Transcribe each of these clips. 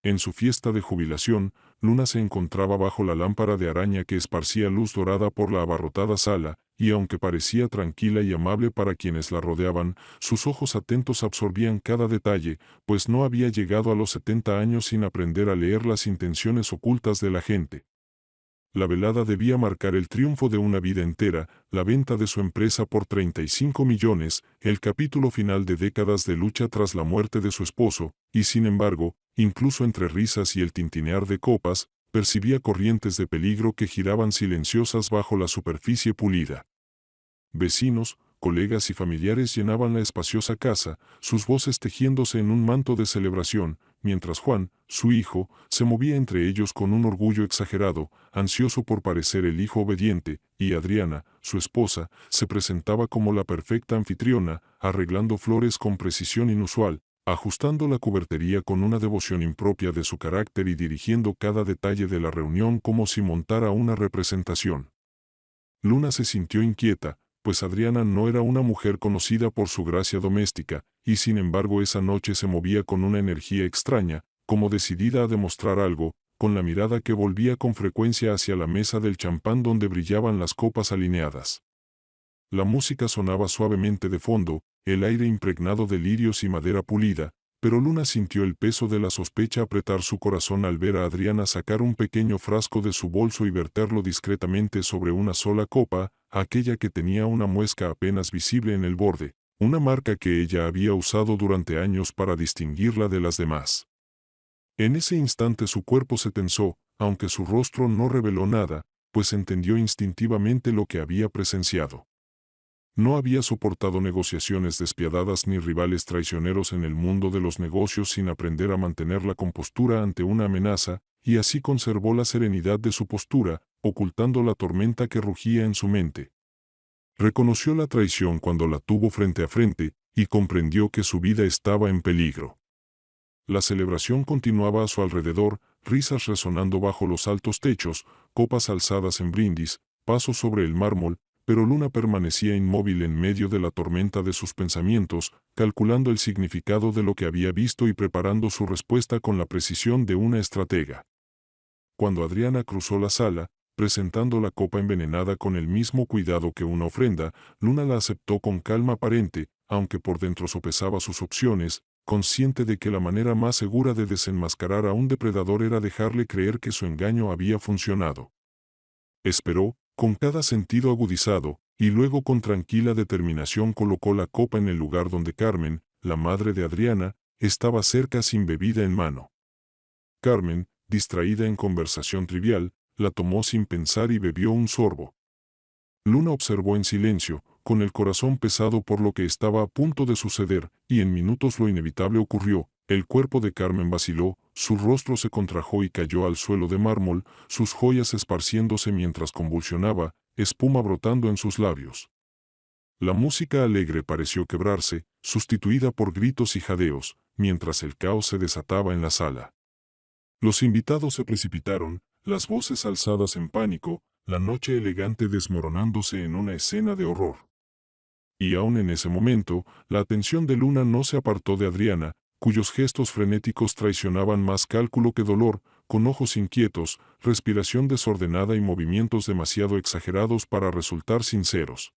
En su fiesta de jubilación, Luna se encontraba bajo la lámpara de araña que esparcía luz dorada por la abarrotada sala, y aunque parecía tranquila y amable para quienes la rodeaban, sus ojos atentos absorbían cada detalle, pues no había llegado a los 70 años sin aprender a leer las intenciones ocultas de la gente. La velada debía marcar el triunfo de una vida entera, la venta de su empresa por 35 millones, el capítulo final de décadas de lucha tras la muerte de su esposo, y sin embargo, incluso entre risas y el tintinear de copas, percibía corrientes de peligro que giraban silenciosas bajo la superficie pulida. Vecinos, colegas y familiares llenaban la espaciosa casa, sus voces tejiéndose en un manto de celebración, mientras Juan, su hijo, se movía entre ellos con un orgullo exagerado, ansioso por parecer el hijo obediente, y Adriana, su esposa, se presentaba como la perfecta anfitriona, arreglando flores con precisión inusual, ajustando la cubertería con una devoción impropia de su carácter y dirigiendo cada detalle de la reunión como si montara una representación. Luna se sintió inquieta, pues Adriana no era una mujer conocida por su gracia doméstica, y sin embargo esa noche se movía con una energía extraña, como decidida a demostrar algo, con la mirada que volvía con frecuencia hacia la mesa del champán donde brillaban las copas alineadas. La música sonaba suavemente de fondo, el aire impregnado de lirios y madera pulida, pero Luna sintió el peso de la sospecha apretar su corazón al ver a Adriana sacar un pequeño frasco de su bolso y verterlo discretamente sobre una sola copa, aquella que tenía una muesca apenas visible en el borde, una marca que ella había usado durante años para distinguirla de las demás. En ese instante su cuerpo se tensó, aunque su rostro no reveló nada, pues entendió instintivamente lo que había presenciado. No había soportado negociaciones despiadadas ni rivales traicioneros en el mundo de los negocios sin aprender a mantener la compostura ante una amenaza, y así conservó la serenidad de su postura, ocultando la tormenta que rugía en su mente. Reconoció la traición cuando la tuvo frente a frente, y comprendió que su vida estaba en peligro. La celebración continuaba a su alrededor, risas resonando bajo los altos techos, copas alzadas en brindis, pasos sobre el mármol, pero Luna permanecía inmóvil en medio de la tormenta de sus pensamientos, calculando el significado de lo que había visto y preparando su respuesta con la precisión de una estratega. Cuando Adriana cruzó la sala, presentando la copa envenenada con el mismo cuidado que una ofrenda, Luna la aceptó con calma aparente, aunque por dentro sopesaba sus opciones, consciente de que la manera más segura de desenmascarar a un depredador era dejarle creer que su engaño había funcionado. Esperó, con cada sentido agudizado, y luego con tranquila determinación colocó la copa en el lugar donde Carmen, la madre de Adriana, estaba cerca sin bebida en mano. Carmen, distraída en conversación trivial, la tomó sin pensar y bebió un sorbo. Luna observó en silencio, con el corazón pesado por lo que estaba a punto de suceder, y en minutos lo inevitable ocurrió. El cuerpo de Carmen vaciló, su rostro se contrajo y cayó al suelo de mármol, sus joyas esparciéndose mientras convulsionaba, espuma brotando en sus labios. La música alegre pareció quebrarse, sustituida por gritos y jadeos, mientras el caos se desataba en la sala. Los invitados se precipitaron, las voces alzadas en pánico, la noche elegante desmoronándose en una escena de horror. Y aún en ese momento, la atención de Luna no se apartó de Adriana, cuyos gestos frenéticos traicionaban más cálculo que dolor, con ojos inquietos, respiración desordenada y movimientos demasiado exagerados para resultar sinceros.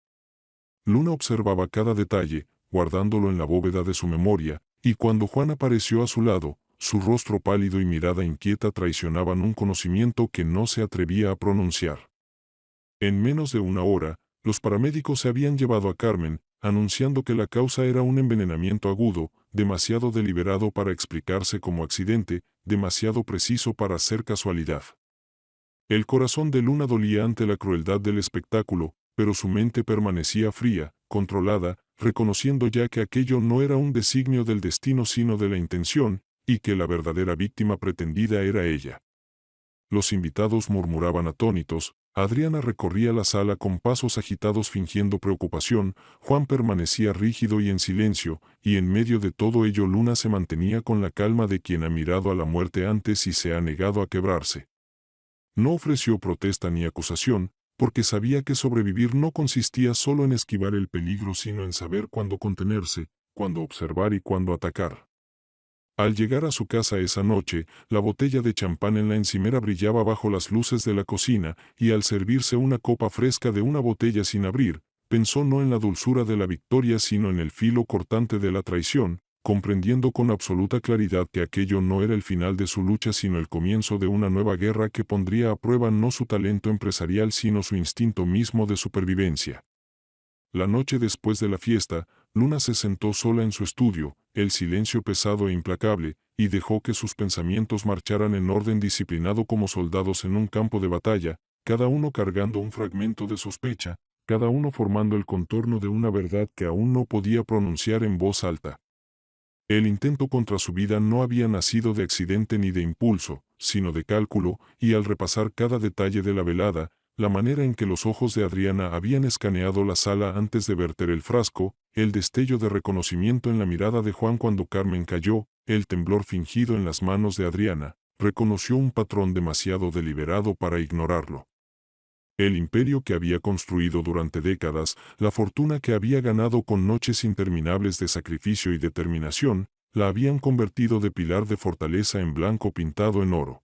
Luna observaba cada detalle, guardándolo en la bóveda de su memoria, y cuando Juan apareció a su lado, su rostro pálido y mirada inquieta traicionaban un conocimiento que no se atrevía a pronunciar. En menos de una hora, los paramédicos se habían llevado a Carmen, anunciando que la causa era un envenenamiento agudo, demasiado deliberado para explicarse como accidente, demasiado preciso para ser casualidad. El corazón de Luna dolía ante la crueldad del espectáculo, pero su mente permanecía fría, controlada, reconociendo ya que aquello no era un designio del destino sino de la intención, y que la verdadera víctima pretendida era ella. Los invitados murmuraban atónitos, Adriana recorría la sala con pasos agitados fingiendo preocupación, Juan permanecía rígido y en silencio, y en medio de todo ello Luna se mantenía con la calma de quien ha mirado a la muerte antes y se ha negado a quebrarse. No ofreció protesta ni acusación, porque sabía que sobrevivir no consistía solo en esquivar el peligro sino en saber cuándo contenerse, cuándo observar y cuándo atacar. Al llegar a su casa esa noche, la botella de champán en la encimera brillaba bajo las luces de la cocina, y al servirse una copa fresca de una botella sin abrir, pensó no en la dulzura de la victoria sino en el filo cortante de la traición, comprendiendo con absoluta claridad que aquello no era el final de su lucha sino el comienzo de una nueva guerra que pondría a prueba no su talento empresarial sino su instinto mismo de supervivencia. La noche después de la fiesta, Luna se sentó sola en su estudio, el silencio pesado e implacable, y dejó que sus pensamientos marcharan en orden disciplinado como soldados en un campo de batalla, cada uno cargando un fragmento de sospecha, cada uno formando el contorno de una verdad que aún no podía pronunciar en voz alta. El intento contra su vida no había nacido de accidente ni de impulso, sino de cálculo, y al repasar cada detalle de la velada, la manera en que los ojos de Adriana habían escaneado la sala antes de verter el frasco, el destello de reconocimiento en la mirada de Juan cuando Carmen cayó, el temblor fingido en las manos de Adriana, reconoció un patrón demasiado deliberado para ignorarlo. El imperio que había construido durante décadas, la fortuna que había ganado con noches interminables de sacrificio y determinación, la habían convertido de pilar de fortaleza en blanco pintado en oro.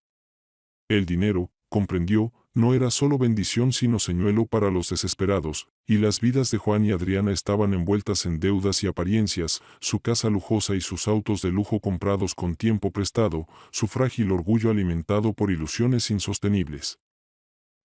El dinero, comprendió, no era solo bendición sino señuelo para los desesperados, y las vidas de Juan y Adriana estaban envueltas en deudas y apariencias, su casa lujosa y sus autos de lujo comprados con tiempo prestado, su frágil orgullo alimentado por ilusiones insostenibles.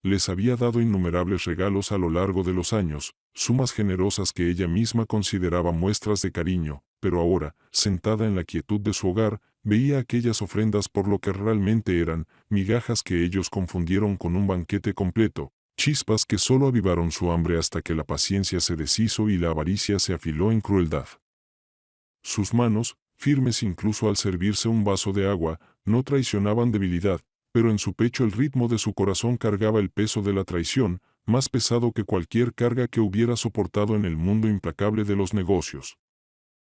Les había dado innumerables regalos a lo largo de los años, sumas generosas que ella misma consideraba muestras de cariño, pero ahora, sentada en la quietud de su hogar, veía aquellas ofrendas por lo que realmente eran, migajas que ellos confundieron con un banquete completo, chispas que solo avivaron su hambre hasta que la paciencia se deshizo y la avaricia se afiló en crueldad. Sus manos, firmes incluso al servirse un vaso de agua, no traicionaban debilidad, pero en su pecho el ritmo de su corazón cargaba el peso de la traición, más pesado que cualquier carga que hubiera soportado en el mundo implacable de los negocios.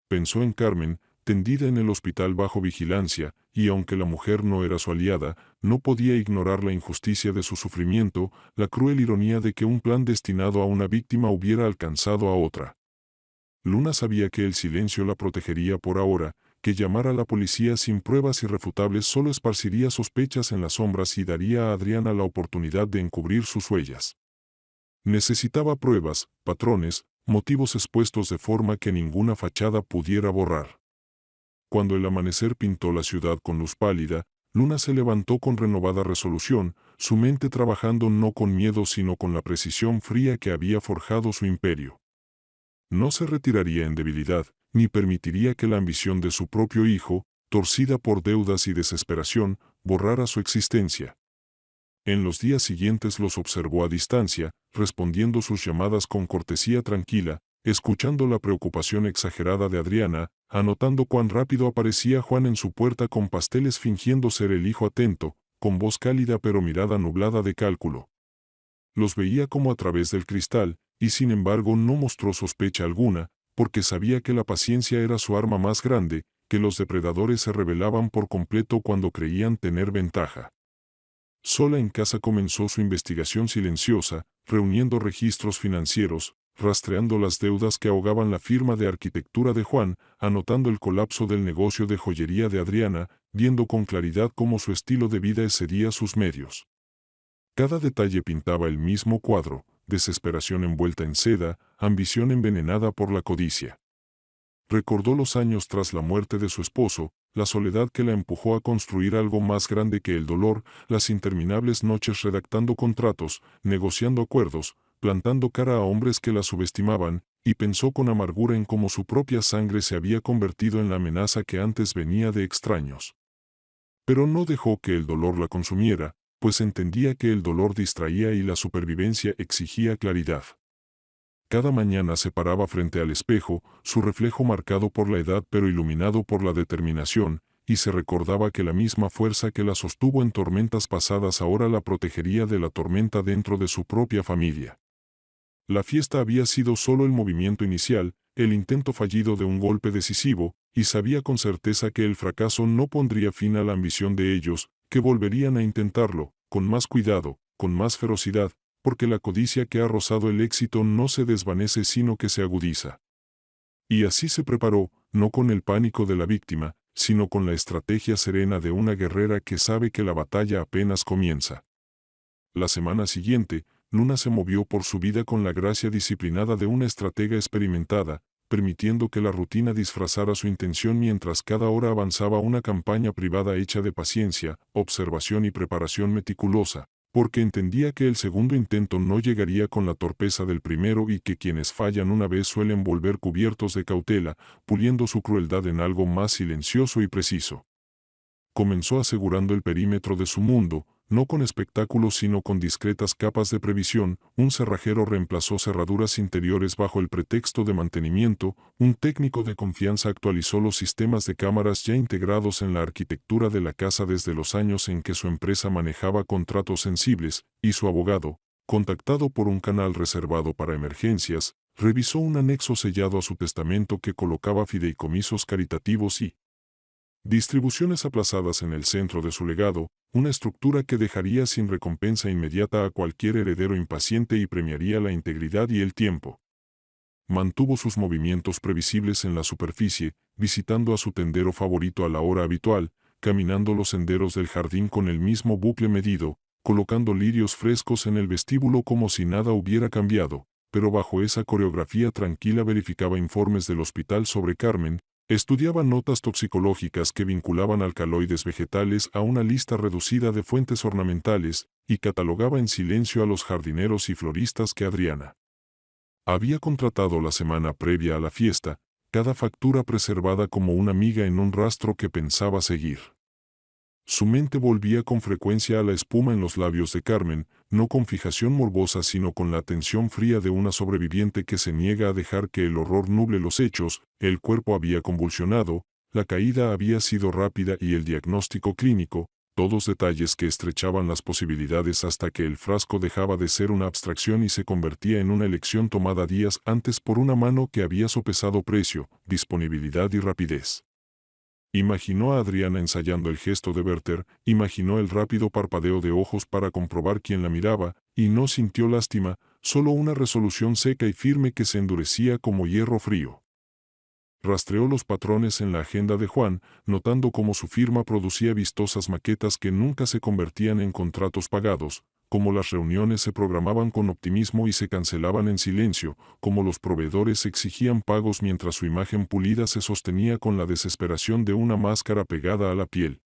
Pensó en Carmen, tendida en el hospital bajo vigilancia, y aunque la mujer no era su aliada, no podía ignorar la injusticia de su sufrimiento, la cruel ironía de que un plan destinado a una víctima hubiera alcanzado a otra. Luna sabía que el silencio la protegería por ahora, que llamar a la policía sin pruebas irrefutables solo esparciría sospechas en las sombras y daría a Adriana la oportunidad de encubrir sus huellas. Necesitaba pruebas, patrones, motivos expuestos de forma que ninguna fachada pudiera borrar. Cuando el amanecer pintó la ciudad con luz pálida, Luna se levantó con renovada resolución, su mente trabajando no con miedo sino con la precisión fría que había forjado su imperio. No se retiraría en debilidad, ni permitiría que la ambición de su propio hijo, torcida por deudas y desesperación, borrara su existencia. En los días siguientes los observó a distancia, respondiendo sus llamadas con cortesía tranquila, escuchando la preocupación exagerada de Adriana, anotando cuán rápido aparecía Juan en su puerta con pasteles fingiendo ser el hijo atento, con voz cálida pero mirada nublada de cálculo. Los veía como a través del cristal, y sin embargo no mostró sospecha alguna, porque sabía que la paciencia era su arma más grande, que los depredadores se rebelaban por completo cuando creían tener ventaja. Sola en casa comenzó su investigación silenciosa, reuniendo registros financieros, rastreando las deudas que ahogaban la firma de arquitectura de Juan, anotando el colapso del negocio de joyería de Adriana, viendo con claridad cómo su estilo de vida excedía sus medios. Cada detalle pintaba el mismo cuadro: desesperación envuelta en seda, ambición envenenada por la codicia. Recordó los años tras la muerte de su esposo, la soledad que la empujó a construir algo más grande que el dolor, las interminables noches redactando contratos, negociando acuerdos, plantando cara a hombres que la subestimaban, y pensó con amargura en cómo su propia sangre se había convertido en la amenaza que antes venía de extraños. Pero no dejó que el dolor la consumiera, pues entendía que el dolor distraía y la supervivencia exigía claridad. Cada mañana se paraba frente al espejo, su reflejo marcado por la edad pero iluminado por la determinación, y se recordaba que la misma fuerza que la sostuvo en tormentas pasadas ahora la protegería de la tormenta dentro de su propia familia. La fiesta había sido solo el movimiento inicial, el intento fallido de un golpe decisivo, y sabía con certeza que el fracaso no pondría fin a la ambición de ellos, que volverían a intentarlo, con más cuidado, con más ferocidad, porque la codicia que ha rozado el éxito no se desvanece sino que se agudiza. Y así se preparó, no con el pánico de la víctima, sino con la estrategia serena de una guerrera que sabe que la batalla apenas comienza. La semana siguiente, Luna se movió por su vida con la gracia disciplinada de una estratega experimentada, permitiendo que la rutina disfrazara su intención mientras cada hora avanzaba una campaña privada hecha de paciencia, observación y preparación meticulosa, porque entendía que el segundo intento no llegaría con la torpeza del primero y que quienes fallan una vez suelen volver cubiertos de cautela, puliendo su crueldad en algo más silencioso y preciso. Comenzó asegurando el perímetro de su mundo, no con espectáculos sino con discretas capas de previsión. Un cerrajero reemplazó cerraduras interiores bajo el pretexto de mantenimiento, un técnico de confianza actualizó los sistemas de cámaras ya integrados en la arquitectura de la casa desde los años en que su empresa manejaba contratos sensibles, y su abogado, contactado por un canal reservado para emergencias, revisó un anexo sellado a su testamento que colocaba fideicomisos caritativos y distribuciones aplazadas en el centro de su legado, una estructura que dejaría sin recompensa inmediata a cualquier heredero impaciente y premiaría la integridad y el tiempo. Mantuvo sus movimientos previsibles en la superficie, visitando a su tendero favorito a la hora habitual, caminando los senderos del jardín con el mismo bucle medido, colocando lirios frescos en el vestíbulo como si nada hubiera cambiado, pero bajo esa coreografía tranquila verificaba informes del hospital sobre Carmen, estudiaba notas toxicológicas que vinculaban alcaloides vegetales a una lista reducida de fuentes ornamentales, y catalogaba en silencio a los jardineros y floristas que Adriana había contratado la semana previa a la fiesta, cada factura preservada como una miga en un rastro que pensaba seguir. Su mente volvía con frecuencia a la espuma en los labios de Carmen, no con fijación morbosa sino con la atención fría de una sobreviviente que se niega a dejar que el horror nuble los hechos. El cuerpo había convulsionado, la caída había sido rápida y el diagnóstico clínico, todos detalles que estrechaban las posibilidades hasta que el frasco dejaba de ser una abstracción y se convertía en una elección tomada días antes por una mano que había sopesado precio, disponibilidad y rapidez. Imaginó a Adriana ensayando el gesto de Werther, imaginó el rápido parpadeo de ojos para comprobar quién la miraba, y no sintió lástima, solo una resolución seca y firme que se endurecía como hierro frío. Rastreó los patrones en la agenda de Juan, notando cómo su firma producía vistosas maquetas que nunca se convertían en contratos pagados, cómo las reuniones se programaban con optimismo y se cancelaban en silencio, cómo los proveedores exigían pagos mientras su imagen pulida se sostenía con la desesperación de una máscara pegada a la piel.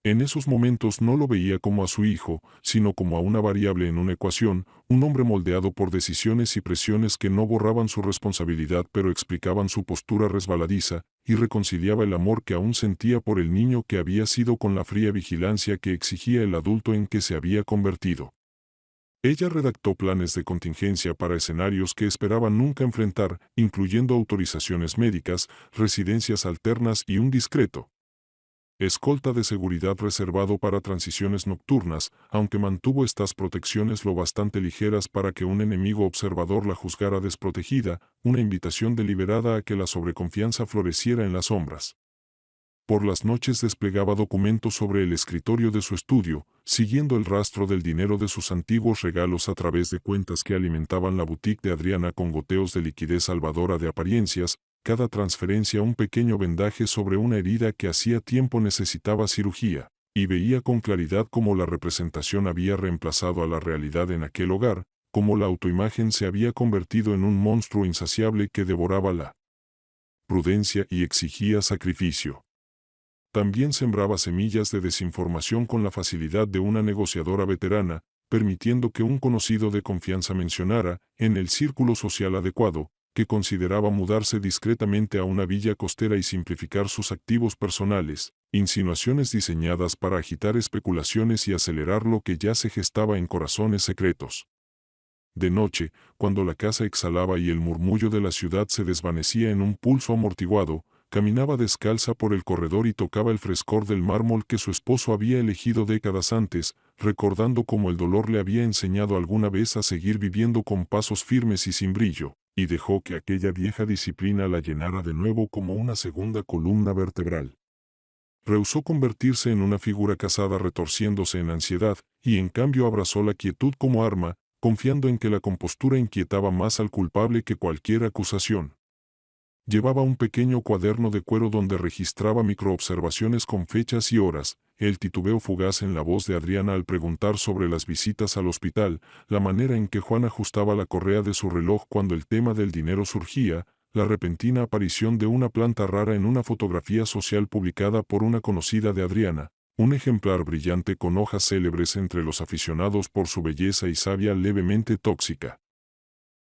En esos momentos no lo veía como a su hijo, sino como a una variable en una ecuación, un hombre moldeado por decisiones y presiones que no borraban su responsabilidad pero explicaban su postura resbaladiza, y reconciliaba el amor que aún sentía por el niño que había sido con la fría vigilancia que exigía el adulto en que se había convertido. Ella redactó planes de contingencia para escenarios que esperaba nunca enfrentar, incluyendo autorizaciones médicas, residencias alternas y un discreto escolta de seguridad reservado para transiciones nocturnas, aunque mantuvo estas protecciones lo bastante ligeras para que un enemigo observador la juzgara desprotegida, una invitación deliberada a que la sobreconfianza floreciera en las sombras. Por las noches desplegaba documentos sobre el escritorio de su estudio, siguiendo el rastro del dinero de sus antiguos regalos a través de cuentas que alimentaban la boutique de Adriana con goteos de liquidez salvadora de apariencias, cada transferencia un pequeño vendaje sobre una herida que hacía tiempo necesitaba cirugía, y veía con claridad cómo la representación había reemplazado a la realidad en aquel hogar, cómo la autoimagen se había convertido en un monstruo insaciable que devoraba la prudencia y exigía sacrificio. También sembraba semillas de desinformación con la facilidad de una negociadora veterana, permitiendo que un conocido de confianza mencionara, en el círculo social adecuado, que consideraba mudarse discretamente a una villa costera y simplificar sus activos personales, insinuaciones diseñadas para agitar especulaciones y acelerar lo que ya se gestaba en corazones secretos. De noche, cuando la casa exhalaba y el murmullo de la ciudad se desvanecía en un pulso amortiguado, caminaba descalza por el corredor y tocaba el frescor del mármol que su esposo había elegido décadas antes, recordando cómo el dolor le había enseñado alguna vez a seguir viviendo con pasos firmes y sin brillo, y dejó que aquella vieja disciplina la llenara de nuevo como una segunda columna vertebral. Rehusó convertirse en una figura casada retorciéndose en ansiedad, y en cambio abrazó la quietud como arma, confiando en que la compostura inquietaba más al culpable que cualquier acusación. Llevaba un pequeño cuaderno de cuero donde registraba microobservaciones con fechas y horas, el titubeo fugaz en la voz de Adriana al preguntar sobre las visitas al hospital, la manera en que Juan ajustaba la correa de su reloj cuando el tema del dinero surgía, la repentina aparición de una planta rara en una fotografía social publicada por una conocida de Adriana, un ejemplar brillante con hojas célebres entre los aficionados por su belleza y savia levemente tóxica.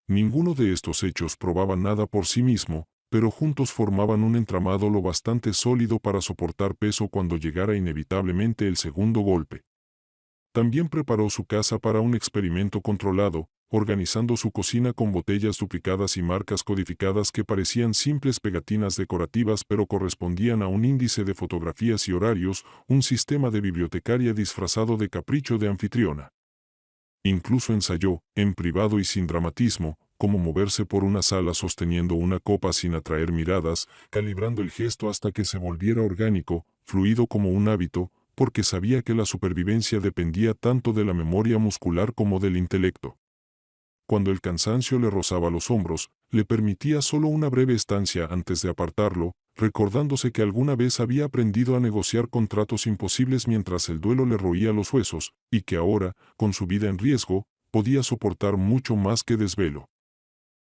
Ninguno de estos hechos probaba nada por sí mismo, pero juntos formaban un entramado lo bastante sólido para soportar peso cuando llegara inevitablemente el segundo golpe. También preparó su casa para un experimento controlado, organizando su cocina con botellas duplicadas y marcas codificadas que parecían simples pegatinas decorativas pero correspondían a un índice de fotografías y horarios, un sistema de bibliotecaria disfrazado de capricho de anfitriona. Incluso ensayó, en privado y sin dramatismo, cómo moverse por una sala sosteniendo una copa sin atraer miradas, calibrando el gesto hasta que se volviera orgánico, fluido como un hábito, porque sabía que la supervivencia dependía tanto de la memoria muscular como del intelecto. Cuando el cansancio le rozaba los hombros, le permitía solo una breve estancia antes de apartarlo, recordándose que alguna vez había aprendido a negociar contratos imposibles mientras el duelo le roía los huesos, y que ahora, con su vida en riesgo, podía soportar mucho más que desvelo.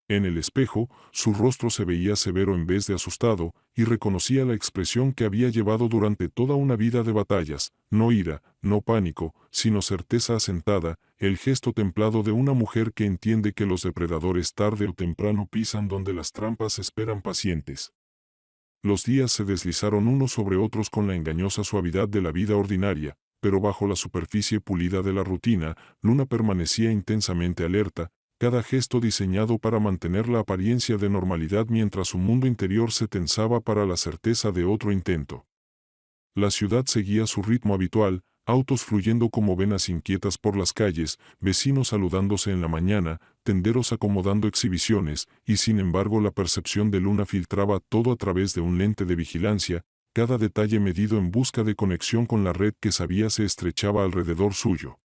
En el espejo, su rostro se veía severo en vez de asustado, y reconocía la expresión que había llevado durante toda una vida de batallas, no ira, no pánico, sino certeza asentada, el gesto templado de una mujer que entiende que los depredadores tarde o temprano pisan donde las trampas esperan pacientes. Los días se deslizaron unos sobre otros con la engañosa suavidad de la vida ordinaria, pero bajo la superficie pulida de la rutina, Luna permanecía intensamente alerta, cada gesto diseñado para mantener la apariencia de normalidad mientras su mundo interior se tensaba para la certeza de otro intento. La ciudad seguía su ritmo habitual, autos fluyendo como venas inquietas por las calles, vecinos saludándose en la mañana, tenderos acomodando exhibiciones, y sin embargo la percepción de Luna filtraba todo a través de un lente de vigilancia, cada detalle medido en busca de conexión con la red que sabía se estrechaba alrededor suyo.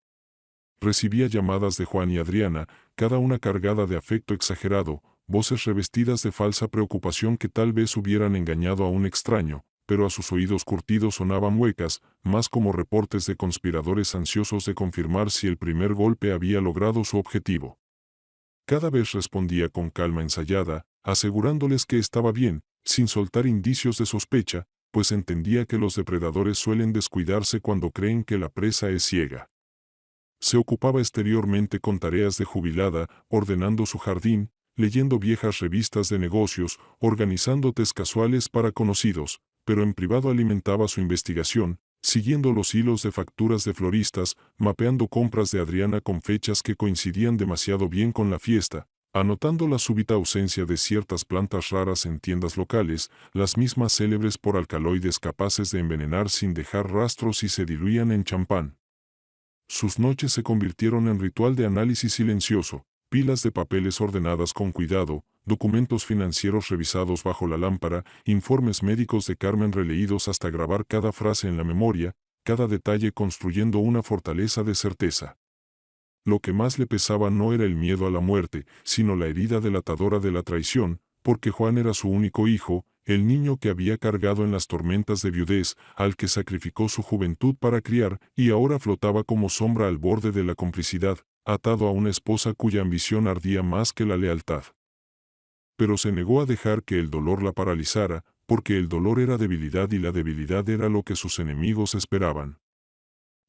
Recibía llamadas de Juan y Adriana, cada una cargada de afecto exagerado, voces revestidas de falsa preocupación que tal vez hubieran engañado a un extraño, pero a sus oídos curtidos sonaban huecas, más como reportes de conspiradores ansiosos de confirmar si el primer golpe había logrado su objetivo. Cada vez respondía con calma ensayada, asegurándoles que estaba bien, sin soltar indicios de sospecha, pues entendía que los depredadores suelen descuidarse cuando creen que la presa es ciega. Se ocupaba exteriormente con tareas de jubilada, ordenando su jardín, leyendo viejas revistas de negocios, organizando tés casuales para conocidos, pero en privado alimentaba su investigación, siguiendo los hilos de facturas de floristas, mapeando compras de Adriana con fechas que coincidían demasiado bien con la fiesta, anotando la súbita ausencia de ciertas plantas raras en tiendas locales, las mismas célebres por alcaloides capaces de envenenar sin dejar rastros y se diluían en champán. Sus noches se convirtieron en ritual de análisis silencioso, pilas de papeles ordenadas con cuidado, documentos financieros revisados bajo la lámpara, informes médicos de Carmen releídos hasta grabar cada frase en la memoria, cada detalle construyendo una fortaleza de certeza. Lo que más le pesaba no era el miedo a la muerte, sino la herida delatadora de la traición, porque Juan era su único hijo, el niño que había cargado en las tormentas de viudez, al que sacrificó su juventud para criar, y ahora flotaba como sombra al borde de la complicidad, atado a una esposa cuya ambición ardía más que la lealtad. Pero se negó a dejar que el dolor la paralizara, porque el dolor era debilidad y la debilidad era lo que sus enemigos esperaban.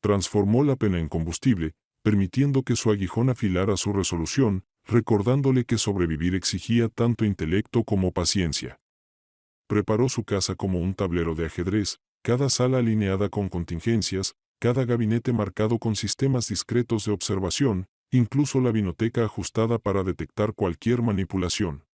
Transformó la pena en combustible, permitiendo que su aguijón afilara su resolución, recordándole que sobrevivir exigía tanto intelecto como paciencia. Preparó su casa como un tablero de ajedrez, cada sala alineada con contingencias, cada gabinete marcado con sistemas discretos de observación, incluso la vinoteca ajustada para detectar cualquier manipulación.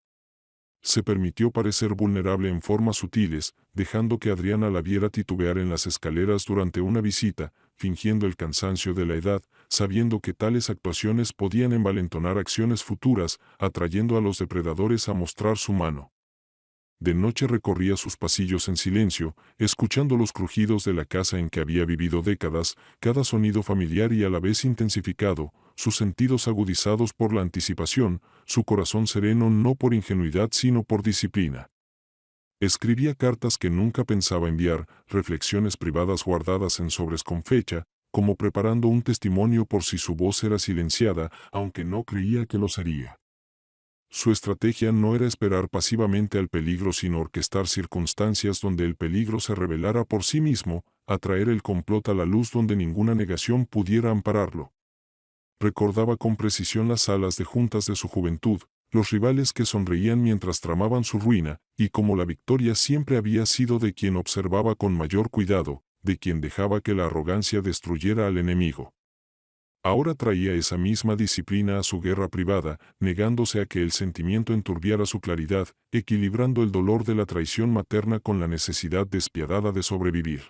Se permitió parecer vulnerable en formas sutiles, dejando que Adriana la viera titubear en las escaleras durante una visita, fingiendo el cansancio de la edad, sabiendo que tales actuaciones podían envalentonar acciones futuras, atrayendo a los depredadores a mostrar su mano. De noche recorría sus pasillos en silencio, escuchando los crujidos de la casa en que había vivido décadas, cada sonido familiar y a la vez intensificado, sus sentidos agudizados por la anticipación, su corazón sereno no por ingenuidad sino por disciplina. Escribía cartas que nunca pensaba enviar, reflexiones privadas guardadas en sobres con fecha, como preparando un testimonio por si su voz era silenciada, aunque no creía que lo sería. Su estrategia no era esperar pasivamente al peligro, sino orquestar circunstancias donde el peligro se revelara por sí mismo, atraer el complot a la luz donde ninguna negación pudiera ampararlo. Recordaba con precisión las salas de juntas de su juventud, los rivales que sonreían mientras tramaban su ruina, y como la victoria siempre había sido de quien observaba con mayor cuidado, de quien dejaba que la arrogancia destruyera al enemigo. Ahora traía esa misma disciplina a su guerra privada, negándose a que el sentimiento enturbiara su claridad, equilibrando el dolor de la traición materna con la necesidad despiadada de sobrevivir.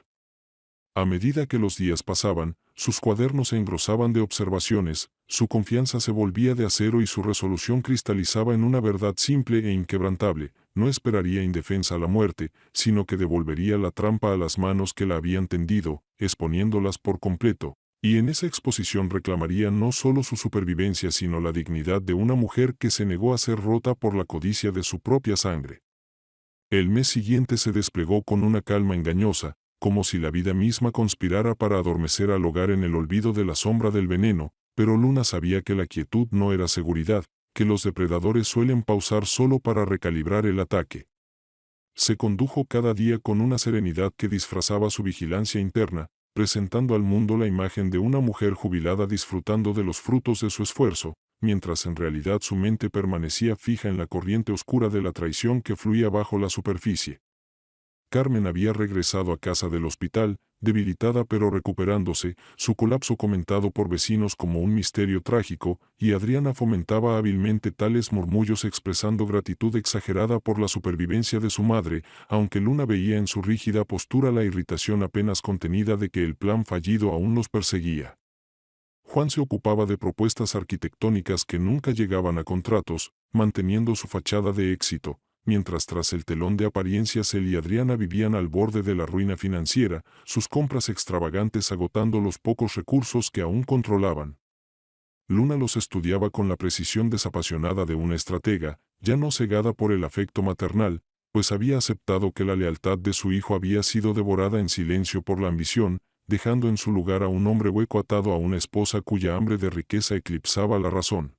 A medida que los días pasaban, sus cuadernos se engrosaban de observaciones, su confianza se volvía de acero y su resolución cristalizaba en una verdad simple e inquebrantable: no esperaría indefensa la muerte, sino que devolvería la trampa a las manos que la habían tendido, exponiéndolas por completo, y en esa exposición reclamaría no solo su supervivencia sino la dignidad de una mujer que se negó a ser rota por la codicia de su propia sangre. El mes siguiente se desplegó con una calma engañosa, como si la vida misma conspirara para adormecer al hogar en el olvido de la sombra del veneno, pero Luna sabía que la quietud no era seguridad, que los depredadores suelen pausar solo para recalibrar el ataque. Se condujo cada día con una serenidad que disfrazaba su vigilancia interna, presentando al mundo la imagen de una mujer jubilada disfrutando de los frutos de su esfuerzo, mientras en realidad su mente permanecía fija en la corriente oscura de la traición que fluía bajo la superficie. Carmen había regresado a casa del hospital, debilitada pero recuperándose, su colapso comentado por vecinos como un misterio trágico, y Adriana fomentaba hábilmente tales murmullos expresando gratitud exagerada por la supervivencia de su madre, aunque Luna veía en su rígida postura la irritación apenas contenida de que el plan fallido aún los perseguía. Juan se ocupaba de propuestas arquitectónicas que nunca llegaban a contratos, manteniendo su fachada de éxito, mientras tras el telón de apariencias él y Adriana vivían al borde de la ruina financiera, sus compras extravagantes agotando los pocos recursos que aún controlaban. Luna los estudiaba con la precisión desapasionada de una estratega, ya no cegada por el afecto maternal, pues había aceptado que la lealtad de su hijo había sido devorada en silencio por la ambición, dejando en su lugar a un hombre hueco atado a una esposa cuya hambre de riqueza eclipsaba la razón.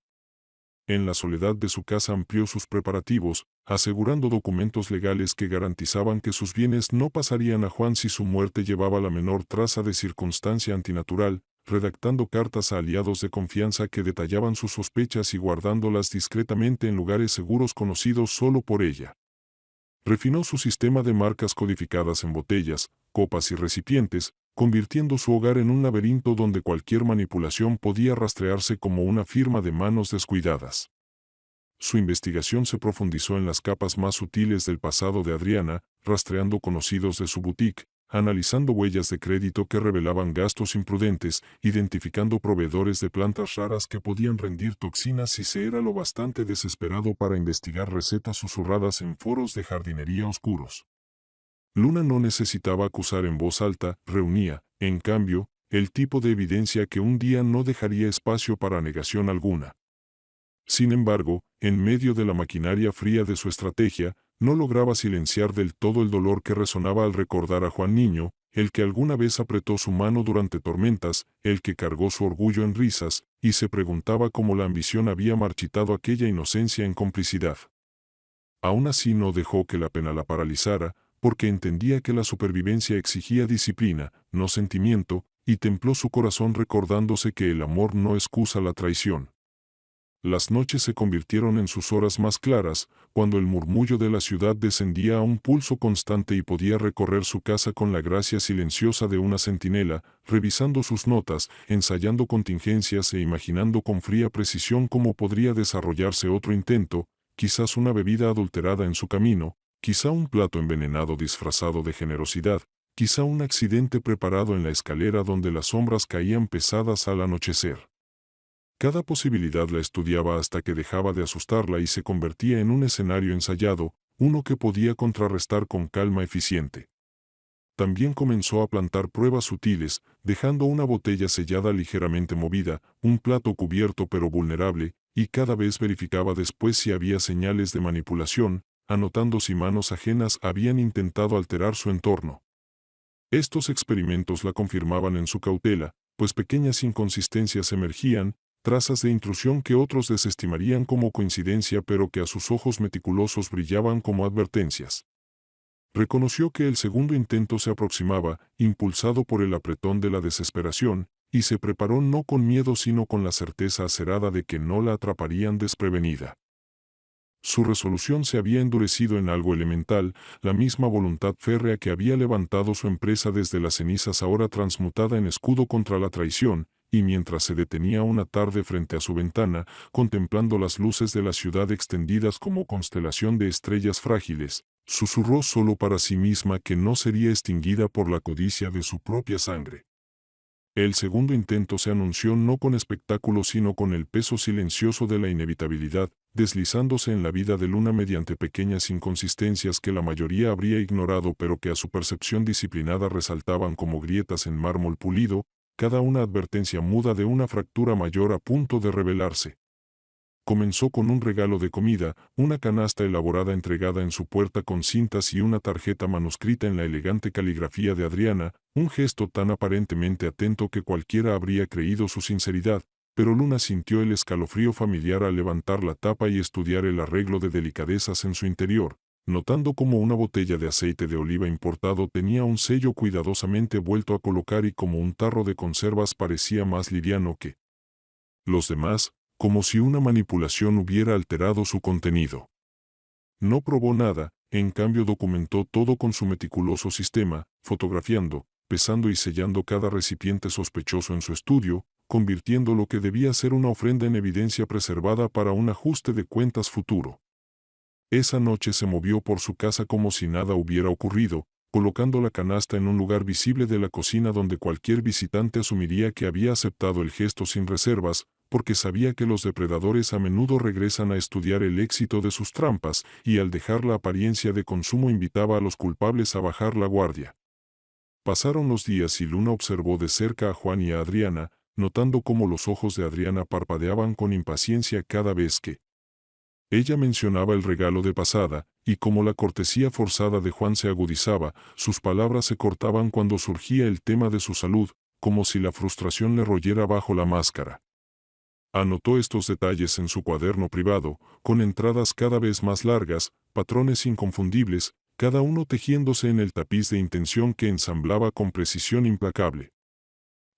En la soledad de su casa amplió sus preparativos, asegurando documentos legales que garantizaban que sus bienes no pasarían a Juan si su muerte llevaba la menor traza de circunstancia antinatural, redactando cartas a aliados de confianza que detallaban sus sospechas y guardándolas discretamente en lugares seguros conocidos solo por ella. Refinó su sistema de marcas codificadas en botellas, copas y recipientes, convirtiendo su hogar en un laberinto donde cualquier manipulación podía rastrearse como una firma de manos descuidadas. Su investigación se profundizó en las capas más sutiles del pasado de Adriana, rastreando conocidos de su boutique, analizando huellas de crédito que revelaban gastos imprudentes, identificando proveedores de plantas raras que podían rendir toxinas si se era lo bastante desesperado para investigar recetas susurradas en foros de jardinería oscuros. Luna no necesitaba acusar en voz alta, reunía, en cambio, el tipo de evidencia que un día no dejaría espacio para negación alguna. Sin embargo, en medio de la maquinaria fría de su estrategia, no lograba silenciar del todo el dolor que resonaba al recordar a Juan Niño, el que alguna vez apretó su mano durante tormentas, el que cargó su orgullo en risas, y se preguntaba cómo la ambición había marchitado aquella inocencia en complicidad. Aún así no dejó que la pena la paralizara, porque entendía que la supervivencia exigía disciplina, no sentimiento, y templó su corazón recordándose que el amor no excusa la traición. Las noches se convirtieron en sus horas más claras, cuando el murmullo de la ciudad descendía a un pulso constante y podía recorrer su casa con la gracia silenciosa de una centinela, revisando sus notas, ensayando contingencias e imaginando con fría precisión cómo podría desarrollarse otro intento, quizás una bebida adulterada en su camino, quizá un plato envenenado disfrazado de generosidad, quizá un accidente preparado en la escalera donde las sombras caían pesadas al anochecer. Cada posibilidad la estudiaba hasta que dejaba de asustarla y se convertía en un escenario ensayado, uno que podía contrarrestar con calma eficiente. También comenzó a plantar pruebas sutiles, dejando una botella sellada ligeramente movida, un plato cubierto pero vulnerable, y cada vez verificaba después si había señales de manipulación, anotando si manos ajenas habían intentado alterar su entorno. Estos experimentos la confirmaban en su cautela, pues pequeñas inconsistencias emergían, trazas de intrusión que otros desestimarían como coincidencia pero que a sus ojos meticulosos brillaban como advertencias. Reconoció que el segundo intento se aproximaba, impulsado por el apretón de la desesperación, y se preparó no con miedo sino con la certeza acerada de que no la atraparían desprevenida. Su resolución se había endurecido en algo elemental, la misma voluntad férrea que había levantado su empresa desde las cenizas ahora transmutada en escudo contra la traición, y mientras se detenía una tarde frente a su ventana, contemplando las luces de la ciudad extendidas como constelación de estrellas frágiles, susurró solo para sí misma que no sería extinguida por la codicia de su propia sangre. El segundo intento se anunció no con espectáculo sino con el peso silencioso de la inevitabilidad, deslizándose en la vida de Luna mediante pequeñas inconsistencias que la mayoría habría ignorado pero que a su percepción disciplinada resaltaban como grietas en mármol pulido, cada una advertencia muda de una fractura mayor a punto de revelarse. Comenzó con un regalo de comida, una canasta elaborada entregada en su puerta con cintas y una tarjeta manuscrita en la elegante caligrafía de Adriana, un gesto tan aparentemente atento que cualquiera habría creído su sinceridad, pero Luna sintió el escalofrío familiar al levantar la tapa y estudiar el arreglo de delicadezas en su interior, notando cómo una botella de aceite de oliva importado tenía un sello cuidadosamente vuelto a colocar y como un tarro de conservas parecía más liviano que los demás, como si una manipulación hubiera alterado su contenido. No probó nada, en cambio documentó todo con su meticuloso sistema, fotografiando, pesando y sellando cada recipiente sospechoso en su estudio, convirtiendo lo que debía ser una ofrenda en evidencia preservada para un ajuste de cuentas futuro. Esa noche se movió por su casa como si nada hubiera ocurrido, colocando la canasta en un lugar visible de la cocina donde cualquier visitante asumiría que había aceptado el gesto sin reservas, porque sabía que los depredadores a menudo regresan a estudiar el éxito de sus trampas, y al dejar la apariencia de consumo invitaba a los culpables a bajar la guardia. Pasaron los días y Luna observó de cerca a Juan y a Adriana, notando cómo los ojos de Adriana parpadeaban con impaciencia cada vez que ella mencionaba el regalo de pasada, y como la cortesía forzada de Juan se agudizaba, sus palabras se cortaban cuando surgía el tema de su salud, como si la frustración le royera bajo la máscara. Anotó estos detalles en su cuaderno privado, con entradas cada vez más largas, patrones inconfundibles, cada uno tejiéndose en el tapiz de intención que ensamblaba con precisión implacable.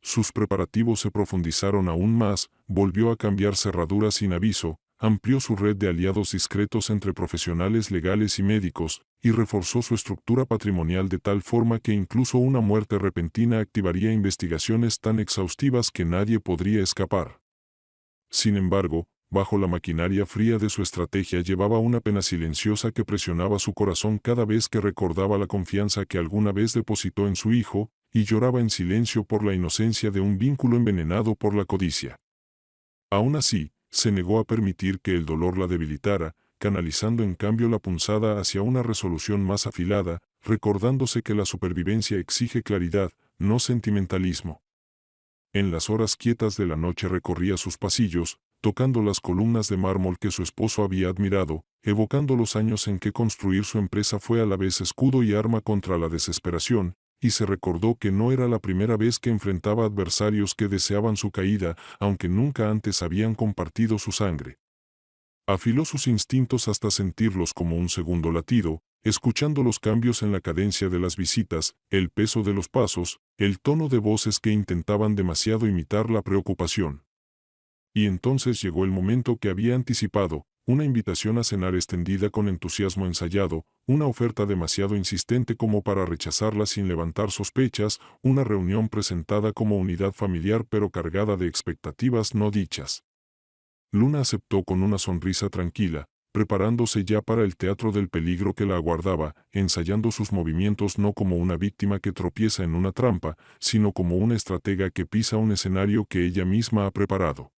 Sus preparativos se profundizaron aún más, volvió a cambiar cerraduras sin aviso, amplió su red de aliados discretos entre profesionales legales y médicos, y reforzó su estructura patrimonial de tal forma que incluso una muerte repentina activaría investigaciones tan exhaustivas que nadie podría escapar. Sin embargo, bajo la maquinaria fría de su estrategia llevaba una pena silenciosa que presionaba su corazón cada vez que recordaba la confianza que alguna vez depositó en su hijo, y lloraba en silencio por la inocencia de un vínculo envenenado por la codicia. Aún así, se negó a permitir que el dolor la debilitara, canalizando en cambio la punzada hacia una resolución más afilada, recordándose que la supervivencia exige claridad, no sentimentalismo. En las horas quietas de la noche recorría sus pasillos, tocando las columnas de mármol que su esposo había admirado, evocando los años en que construir su empresa fue a la vez escudo y arma contra la desesperación, y se recordó que no era la primera vez que enfrentaba adversarios que deseaban su caída, aunque nunca antes habían compartido su sangre. Afiló sus instintos hasta sentirlos como un segundo latido, escuchando los cambios en la cadencia de las visitas, el peso de los pasos, el tono de voces que intentaban demasiado imitar la preocupación. Y entonces llegó el momento que había anticipado, una invitación a cenar extendida con entusiasmo ensayado, una oferta demasiado insistente como para rechazarla sin levantar sospechas, una reunión presentada como unidad familiar pero cargada de expectativas no dichas. Luna aceptó con una sonrisa tranquila, preparándose ya para el teatro del peligro que la aguardaba, ensayando sus movimientos no como una víctima que tropieza en una trampa, sino como una estratega que pisa un escenario que ella misma ha preparado.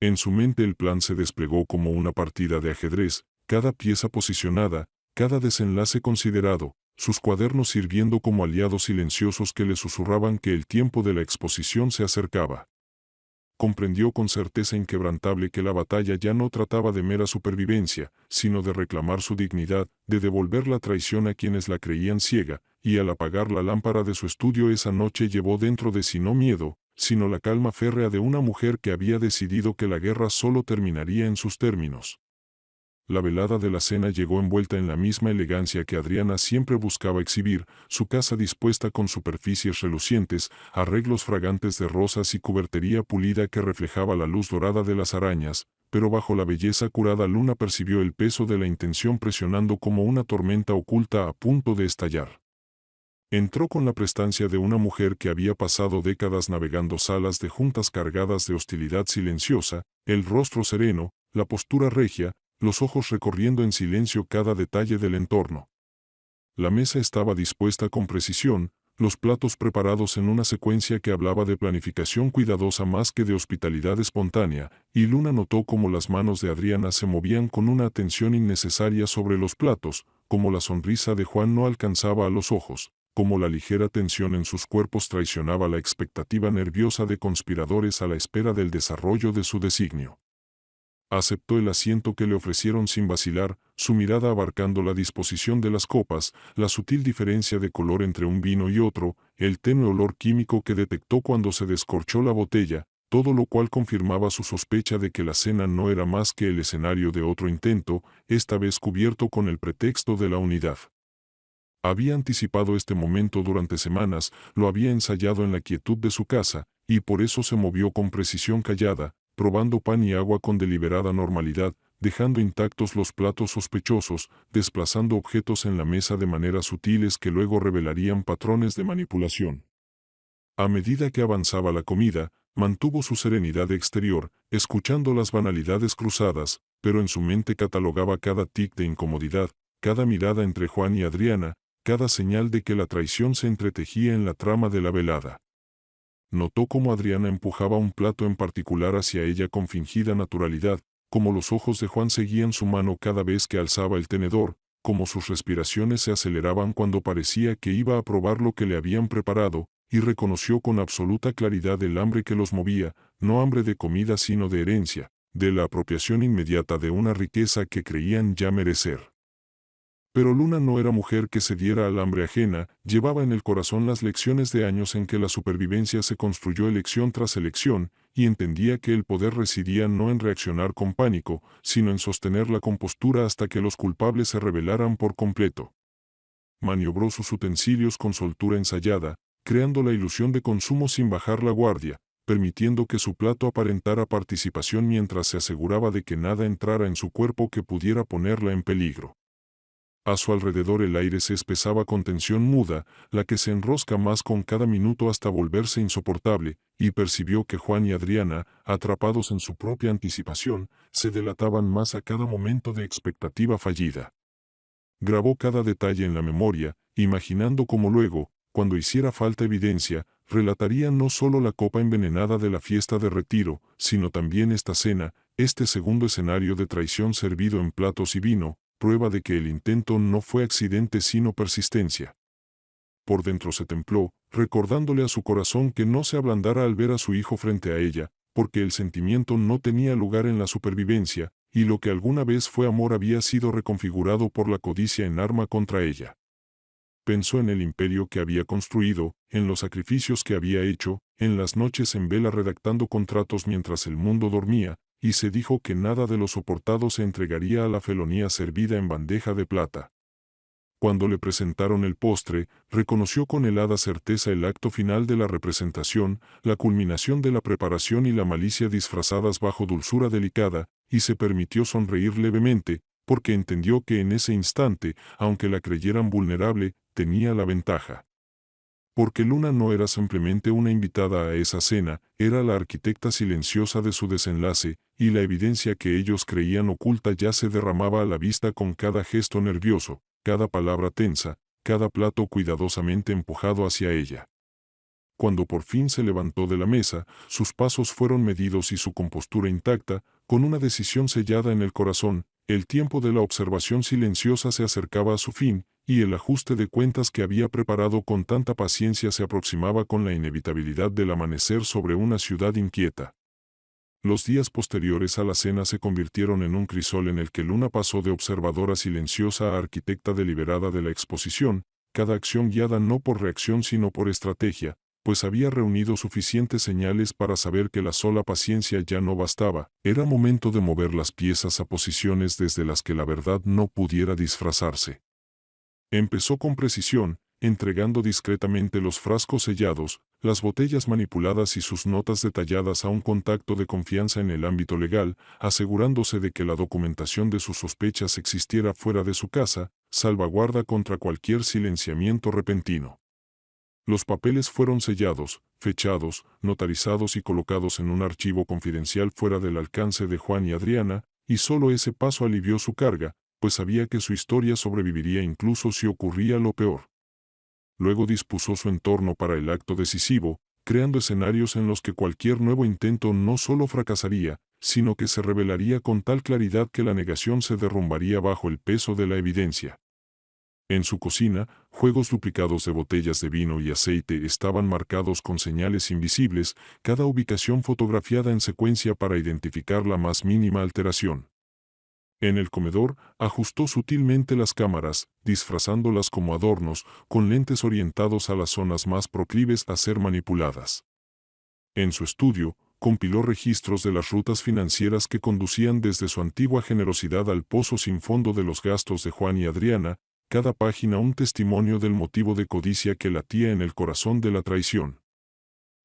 En su mente el plan se desplegó como una partida de ajedrez, cada pieza posicionada, cada desenlace considerado, sus cuadernos sirviendo como aliados silenciosos que le susurraban que el tiempo de la exposición se acercaba. comprendió con certeza inquebrantable que la batalla ya no trataba de mera supervivencia, sino de reclamar su dignidad, de devolver la traición a quienes la creían ciega, y al apagar la lámpara de su estudio esa noche llevó dentro de sí no miedo, sino la calma férrea de una mujer que había decidido que la guerra solo terminaría en sus términos. La velada de la cena llegó envuelta en la misma elegancia que Adriana siempre buscaba exhibir, su casa dispuesta con superficies relucientes, arreglos fragantes de rosas y cubertería pulida que reflejaba la luz dorada de las arañas, pero bajo la belleza curada Luna percibió el peso de la intención presionando como una tormenta oculta a punto de estallar. Entró con la prestancia de una mujer que había pasado décadas navegando salas de juntas cargadas de hostilidad silenciosa, el rostro sereno, la postura regia, los ojos recorriendo en silencio cada detalle del entorno. La mesa estaba dispuesta con precisión, los platos preparados en una secuencia que hablaba de planificación cuidadosa más que de hospitalidad espontánea, y Luna notó cómo las manos de Adriana se movían con una atención innecesaria sobre los platos, como la sonrisa de Juan no alcanzaba a los ojos, como la ligera tensión en sus cuerpos traicionaba la expectativa nerviosa de conspiradores a la espera del desarrollo de su designio. Aceptó el asiento que le ofrecieron sin vacilar, su mirada abarcando la disposición de las copas, la sutil diferencia de color entre un vino y otro, el tenue olor químico que detectó cuando se descorchó la botella, todo lo cual confirmaba su sospecha de que la cena no era más que el escenario de otro intento, esta vez cubierto con el pretexto de la unidad. Había anticipado este momento durante semanas, lo había ensayado en la quietud de su casa, y por eso se movió con precisión callada, probando pan y agua con deliberada normalidad, dejando intactos los platos sospechosos, desplazando objetos en la mesa de maneras sutiles que luego revelarían patrones de manipulación. A medida que avanzaba la comida, mantuvo su serenidad exterior, escuchando las banalidades cruzadas, pero en su mente catalogaba cada tic de incomodidad, cada mirada entre Juan y Adriana, cada señal de que la traición se entretejía en la trama de la velada. Notó cómo Adriana empujaba un plato en particular hacia ella con fingida naturalidad, cómo los ojos de Juan seguían su mano cada vez que alzaba el tenedor, cómo sus respiraciones se aceleraban cuando parecía que iba a probar lo que le habían preparado, y reconoció con absoluta claridad el hambre que los movía, no hambre de comida sino de herencia, de la apropiación inmediata de una riqueza que creían ya merecer. Pero Luna no era mujer que se diera al hambre ajena, llevaba en el corazón las lecciones de años en que la supervivencia se construyó elección tras elección, y entendía que el poder residía no en reaccionar con pánico, sino en sostener la compostura hasta que los culpables se rebelaran por completo. Maniobró sus utensilios con soltura ensayada, creando la ilusión de consumo sin bajar la guardia, permitiendo que su plato aparentara participación mientras se aseguraba de que nada entrara en su cuerpo que pudiera ponerla en peligro. A su alrededor el aire se espesaba con tensión muda, la que se enrosca más con cada minuto hasta volverse insoportable, y percibió que Juan y Adriana, atrapados en su propia anticipación, se delataban más a cada momento de expectativa fallida. Grabó cada detalle en la memoria, imaginando cómo luego, cuando hiciera falta evidencia, relataría no solo la copa envenenada de la fiesta de retiro, sino también esta cena, este segundo escenario de traición servido en platos y vino, prueba de que el intento no fue accidente sino persistencia. Por dentro se templó, recordándole a su corazón que no se ablandara al ver a su hijo frente a ella, porque el sentimiento no tenía lugar en la supervivencia, y lo que alguna vez fue amor había sido reconfigurado por la codicia en arma contra ella. Pensó en el imperio que había construido, en los sacrificios que había hecho, en las noches en vela redactando contratos mientras el mundo dormía, y se dijo que nada de lo soportado se entregaría a la felonía servida en bandeja de plata. Cuando le presentaron el postre, reconoció con helada certeza el acto final de la representación, la culminación de la preparación y la malicia disfrazadas bajo dulzura delicada, y se permitió sonreír levemente, porque entendió que en ese instante, aunque la creyeran vulnerable, tenía la ventaja. Porque Luna no era simplemente una invitada a esa cena, era la arquitecta silenciosa de su desenlace, y la evidencia que ellos creían oculta ya se derramaba a la vista con cada gesto nervioso, cada palabra tensa, cada plato cuidadosamente empujado hacia ella. Cuando por fin se levantó de la mesa, sus pasos fueron medidos y su compostura intacta, con una decisión sellada en el corazón, el tiempo de la observación silenciosa se acercaba a su fin, y el ajuste de cuentas que había preparado con tanta paciencia se aproximaba con la inevitabilidad del amanecer sobre una ciudad inquieta. Los días posteriores a la cena se convirtieron en un crisol en el que Luna pasó de observadora silenciosa a arquitecta deliberada de la exposición, cada acción guiada no por reacción sino por estrategia, pues había reunido suficientes señales para saber que la sola paciencia ya no bastaba, era momento de mover las piezas a posiciones desde las que la verdad no pudiera disfrazarse. Empezó con precisión, entregando discretamente los frascos sellados, las botellas manipuladas y sus notas detalladas a un contacto de confianza en el ámbito legal, asegurándose de que la documentación de sus sospechas existiera fuera de su casa, salvaguarda contra cualquier silenciamiento repentino. Los papeles fueron sellados, fechados, notarizados y colocados en un archivo confidencial fuera del alcance de Juan y Adriana, y solo ese paso alivió su carga, pues sabía que su historia sobreviviría incluso si ocurría lo peor. Luego dispuso su entorno para el acto decisivo, creando escenarios en los que cualquier nuevo intento no solo fracasaría, sino que se revelaría con tal claridad que la negación se derrumbaría bajo el peso de la evidencia. En su cocina, juegos duplicados de botellas de vino y aceite estaban marcados con señales invisibles, cada ubicación fotografiada en secuencia para identificar la más mínima alteración. En el comedor, ajustó sutilmente las cámaras, disfrazándolas como adornos, con lentes orientados a las zonas más proclives a ser manipuladas. En su estudio, compiló registros de las rutas financieras que conducían desde su antigua generosidad al pozo sin fondo de los gastos de Juan y Adriana, cada página un testimonio del motivo de codicia que latía en el corazón de la traición.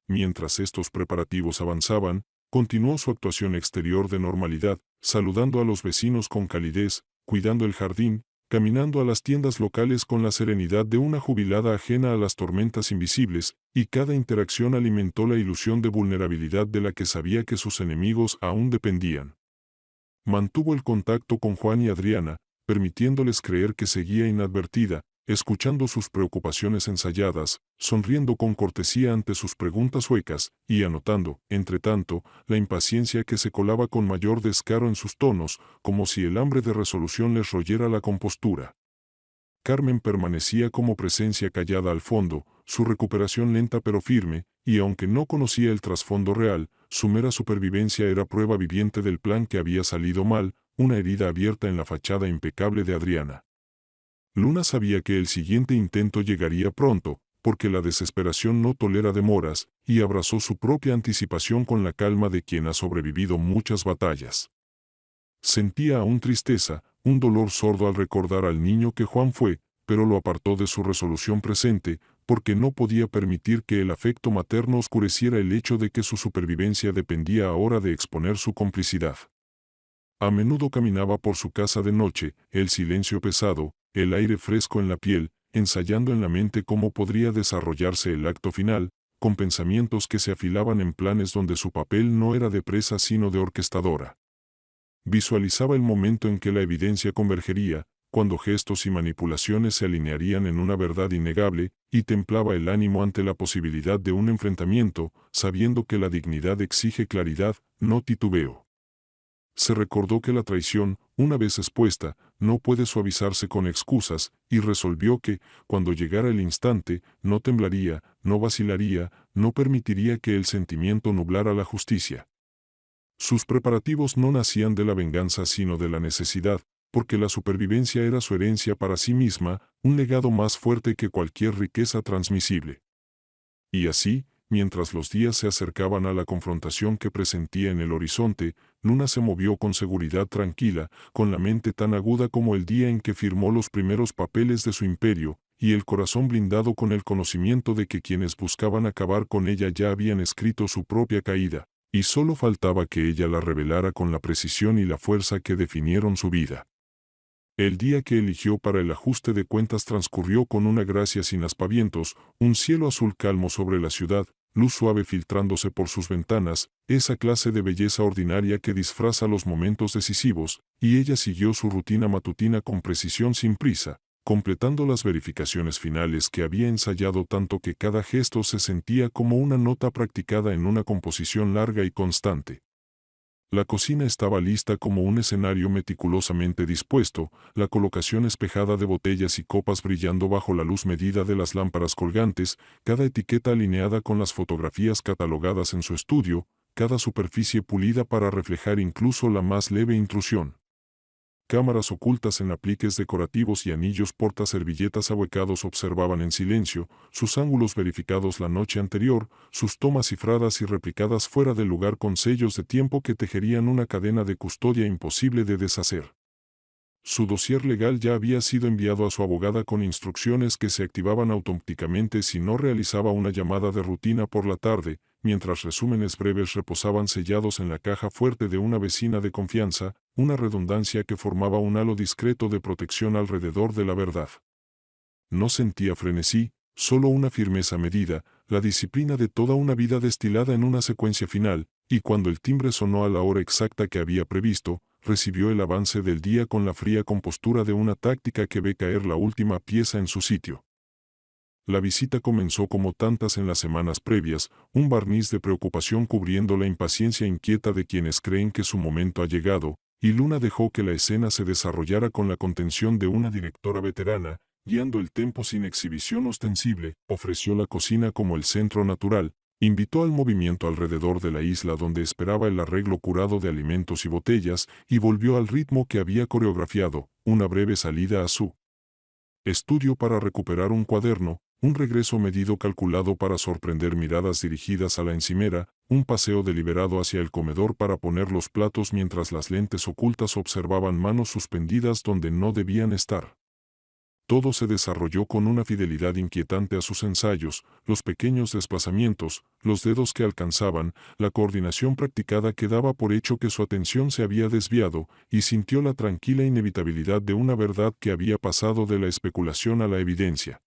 Mientras estos preparativos avanzaban, continuó su actuación exterior de normalidad, saludando a los vecinos con calidez, cuidando el jardín, caminando a las tiendas locales con la serenidad de una jubilada ajena a las tormentas invisibles, y cada interacción alimentó la ilusión de vulnerabilidad de la que sabía que sus enemigos aún dependían. Mantuvo el contacto con Juan y Adriana, permitiéndoles creer que seguía inadvertida, escuchando sus preocupaciones ensayadas, sonriendo con cortesía ante sus preguntas huecas, y anotando, entre tanto, la impaciencia que se colaba con mayor descaro en sus tonos, como si el hambre de resolución les royera la compostura. Carmen permanecía como presencia callada al fondo, su recuperación lenta pero firme, y aunque no conocía el trasfondo real, su mera supervivencia era prueba viviente del plan que había salido mal, una herida abierta en la fachada impecable de Adriana. Luna sabía que el siguiente intento llegaría pronto, porque la desesperación no tolera demoras, y abrazó su propia anticipación con la calma de quien ha sobrevivido muchas batallas. Sentía aún tristeza, un dolor sordo al recordar al niño que Juan fue, pero lo apartó de su resolución presente, porque no podía permitir que el afecto materno oscureciera el hecho de que su supervivencia dependía ahora de exponer su complicidad. A menudo caminaba por su casa de noche, el silencio pesado, el aire fresco en la piel, ensayando en la mente cómo podría desarrollarse el acto final, con pensamientos que se afilaban en planes donde su papel no era de presa sino de orquestadora. Visualizaba el momento en que la evidencia convergería, cuando gestos y manipulaciones se alinearían en una verdad innegable, y templaba el ánimo ante la posibilidad de un enfrentamiento, sabiendo que la dignidad exige claridad, no titubeo. Se recordó que la traición, una vez expuesta, no puede suavizarse con excusas, y resolvió que, cuando llegara el instante, no temblaría, no vacilaría, no permitiría que el sentimiento nublara la justicia. Sus preparativos no nacían de la venganza sino de la necesidad, porque la supervivencia era su herencia para sí misma, un legado más fuerte que cualquier riqueza transmisible. Y así, mientras los días se acercaban a la confrontación que presentía en el horizonte, Luna se movió con seguridad tranquila, con la mente tan aguda como el día en que firmó los primeros papeles de su imperio, y el corazón blindado con el conocimiento de que quienes buscaban acabar con ella ya habían escrito su propia caída, y solo faltaba que ella la revelara con la precisión y la fuerza que definieron su vida. El día que eligió para el ajuste de cuentas transcurrió con una gracia sin aspavientos, un cielo azul calmo sobre la ciudad, luz suave filtrándose por sus ventanas, esa clase de belleza ordinaria que disfraza los momentos decisivos, y ella siguió su rutina matutina con precisión sin prisa, completando las verificaciones finales que había ensayado tanto que cada gesto se sentía como una nota practicada en una composición larga y constante. La cocina estaba lista como un escenario meticulosamente dispuesto, la colocación espejada de botellas y copas brillando bajo la luz medida de las lámparas colgantes, cada etiqueta alineada con las fotografías catalogadas en su estudio, cada superficie pulida para reflejar incluso la más leve intrusión. Cámaras ocultas en apliques decorativos y anillos portaservilletas ahuecados observaban en silencio, sus ángulos verificados la noche anterior, sus tomas cifradas y replicadas fuera del lugar con sellos de tiempo que tejerían una cadena de custodia imposible de deshacer. Su dossier legal ya había sido enviado a su abogada con instrucciones que se activaban automáticamente si no realizaba una llamada de rutina por la tarde, mientras resúmenes breves reposaban sellados en la caja fuerte de una vecina de confianza, una redundancia que formaba un halo discreto de protección alrededor de la verdad. No sentía frenesí, solo una firmeza medida, la disciplina de toda una vida destilada en una secuencia final, y cuando el timbre sonó a la hora exacta que había previsto, recibió el avance del día con la fría compostura de una táctica que ve caer la última pieza en su sitio. La visita comenzó como tantas en las semanas previas, un barniz de preocupación cubriendo la impaciencia inquieta de quienes creen que su momento ha llegado, y Luna dejó que la escena se desarrollara con la contención de una directora veterana, guiando el tempo sin exhibición ostensible, ofreció la cocina como el centro natural, invitó al movimiento alrededor de la isla donde esperaba el arreglo curado de alimentos y botellas, y volvió al ritmo que había coreografiado, una breve salida a su estudio para recuperar un cuaderno, un regreso medido calculado para sorprender miradas dirigidas a la encimera, un paseo deliberado hacia el comedor para poner los platos mientras las lentes ocultas observaban manos suspendidas donde no debían estar. Todo se desarrolló con una fidelidad inquietante a sus ensayos, los pequeños desplazamientos, los dedos que alcanzaban, la coordinación practicada que daba por hecho que su atención se había desviado, y sintió la tranquila inevitabilidad de una verdad que había pasado de la especulación a la evidencia.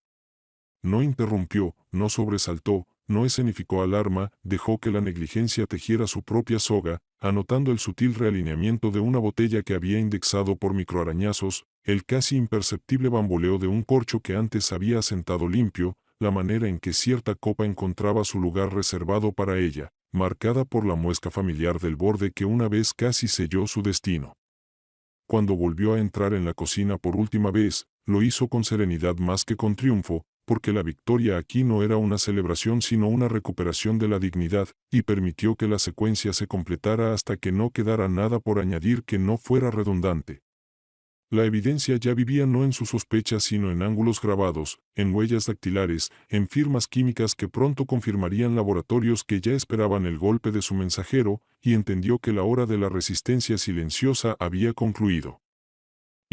No interrumpió, no sobresaltó, no escenificó alarma, dejó que la negligencia tejiera su propia soga, anotando el sutil realineamiento de una botella que había indexado por microarañazos, el casi imperceptible bamboleo de un corcho que antes había asentado limpio, la manera en que cierta copa encontraba su lugar reservado para ella, marcada por la muesca familiar del borde que una vez casi selló su destino. Cuando volvió a entrar en la cocina por última vez, lo hizo con serenidad más que con triunfo, porque la victoria aquí no era una celebración sino una recuperación de la dignidad, y permitió que la secuencia se completara hasta que no quedara nada por añadir que no fuera redundante. La evidencia ya vivía no en sus sospechas sino en ángulos grabados, en huellas dactilares, en firmas químicas que pronto confirmarían laboratorios que ya esperaban el golpe de su mensajero, y entendió que la hora de la resistencia silenciosa había concluido.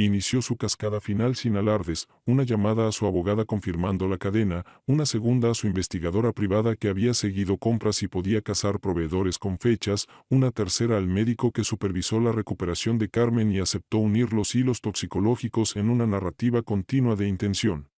Inició su cascada final sin alardes, una llamada a su abogada confirmando la cadena, una segunda a su investigadora privada que había seguido compras y podía cazar proveedores con fechas, una tercera al médico que supervisó la recuperación de Carmen y aceptó unir los hilos toxicológicos en una narrativa continua de intención.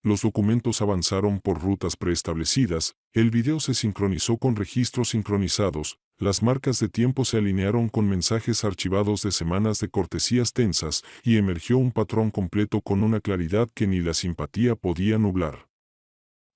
Los documentos avanzaron por rutas preestablecidas, el video se sincronizó con registros sincronizados, las marcas de tiempo se alinearon con mensajes archivados de semanas de cortesías tensas, y emergió un patrón completo con una claridad que ni la simpatía podía nublar.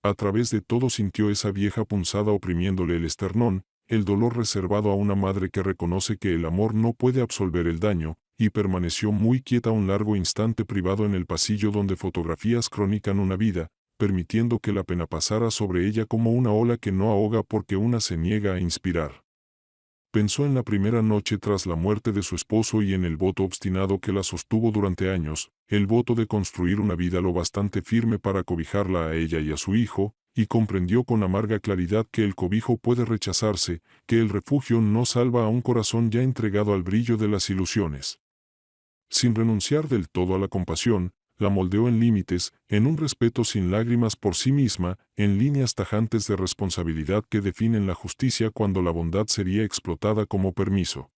A través de todo sintió esa vieja punzada oprimiéndole el esternón, el dolor reservado a una madre que reconoce que el amor no puede absolver el daño, y permaneció muy quieta un largo instante privado en el pasillo donde fotografías cronican una vida, permitiendo que la pena pasara sobre ella como una ola que no ahoga porque una se niega a inspirar. Pensó en la primera noche tras la muerte de su esposo y en el voto obstinado que la sostuvo durante años, el voto de construir una vida lo bastante firme para cobijarla a ella y a su hijo, y comprendió con amarga claridad que el cobijo puede rechazarse, que el refugio no salva a un corazón ya entregado al brillo de las ilusiones. Sin renunciar del todo a la compasión, la moldeó en límites, en un respeto sin lágrimas por sí misma, en líneas tajantes de responsabilidad que definen la justicia cuando la bondad sería explotada como permiso.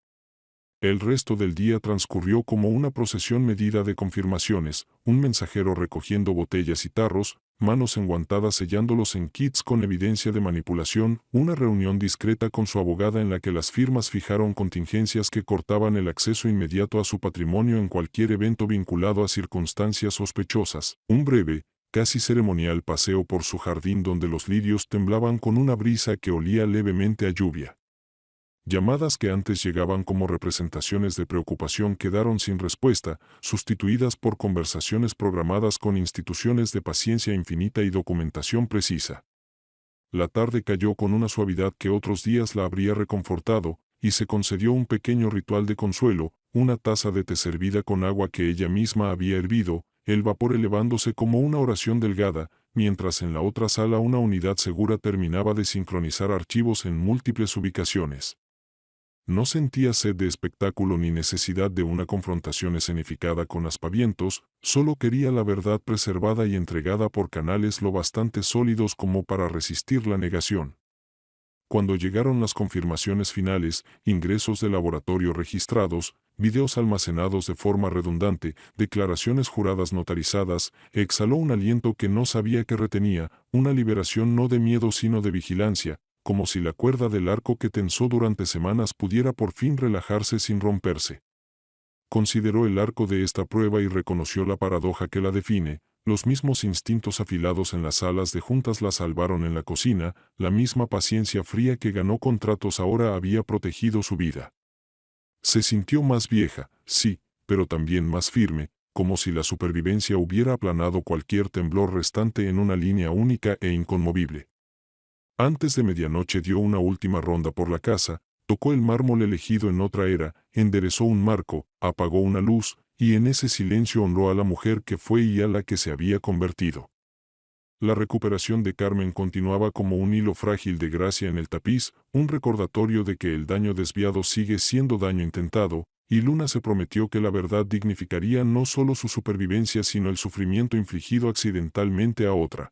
El resto del día transcurrió como una procesión medida de confirmaciones, un mensajero recogiendo botellas y tarros, manos enguantadas sellándolos en kits con evidencia de manipulación, una reunión discreta con su abogada en la que las firmas fijaron contingencias que cortaban el acceso inmediato a su patrimonio en cualquier evento vinculado a circunstancias sospechosas, un breve, casi ceremonial paseo por su jardín donde los lirios temblaban con una brisa que olía levemente a lluvia. Llamadas que antes llegaban como representaciones de preocupación quedaron sin respuesta, sustituidas por conversaciones programadas con instituciones de paciencia infinita y documentación precisa. La tarde cayó con una suavidad que otros días la habría reconfortado, y se concedió un pequeño ritual de consuelo, una taza de té servida con agua que ella misma había hervido, el vapor elevándose como una oración delgada, mientras en la otra sala una unidad segura terminaba de sincronizar archivos en múltiples ubicaciones. No sentía sed de espectáculo ni necesidad de una confrontación escenificada con aspavientos, solo quería la verdad preservada y entregada por canales lo bastante sólidos como para resistir la negación. Cuando llegaron las confirmaciones finales, ingresos de laboratorio registrados, videos almacenados de forma redundante, declaraciones juradas notarizadas, exhaló un aliento que no sabía que retenía, una liberación no de miedo sino de vigilancia, como si la cuerda del arco que tensó durante semanas pudiera por fin relajarse sin romperse. Consideró el arco de esta prueba y reconoció la paradoja que la define. Los mismos instintos afilados en las salas de juntas la salvaron en la cocina, la misma paciencia fría que ganó contratos ahora había protegido su vida. Se sintió más vieja, sí, pero también más firme, como si la supervivencia hubiera aplanado cualquier temblor restante en una línea única e inconmovible. Antes de medianoche dio una última ronda por la casa, tocó el mármol elegido en otra era, enderezó un marco, apagó una luz, y en ese silencio honró a la mujer que fue y a la que se había convertido. La recuperación de Carmen continuaba como un hilo frágil de gracia en el tapiz, un recordatorio de que el daño desviado sigue siendo daño intentado, y Luna se prometió que la verdad dignificaría no solo su supervivencia sino el sufrimiento infligido accidentalmente a otra.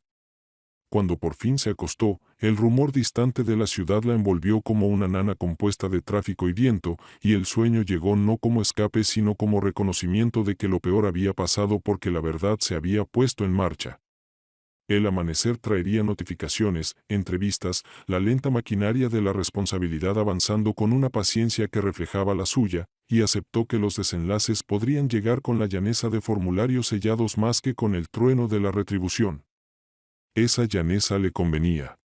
Cuando por fin se acostó, el rumor distante de la ciudad la envolvió como una nana compuesta de tráfico y viento, y el sueño llegó no como escape sino como reconocimiento de que lo peor había pasado porque la verdad se había puesto en marcha. El amanecer traería notificaciones, entrevistas, la lenta maquinaria de la responsabilidad avanzando con una paciencia que reflejaba la suya, y aceptó que los desenlaces podrían llegar con la llaneza de formularios sellados más que con el trueno de la retribución. Esa llaneza le convenía.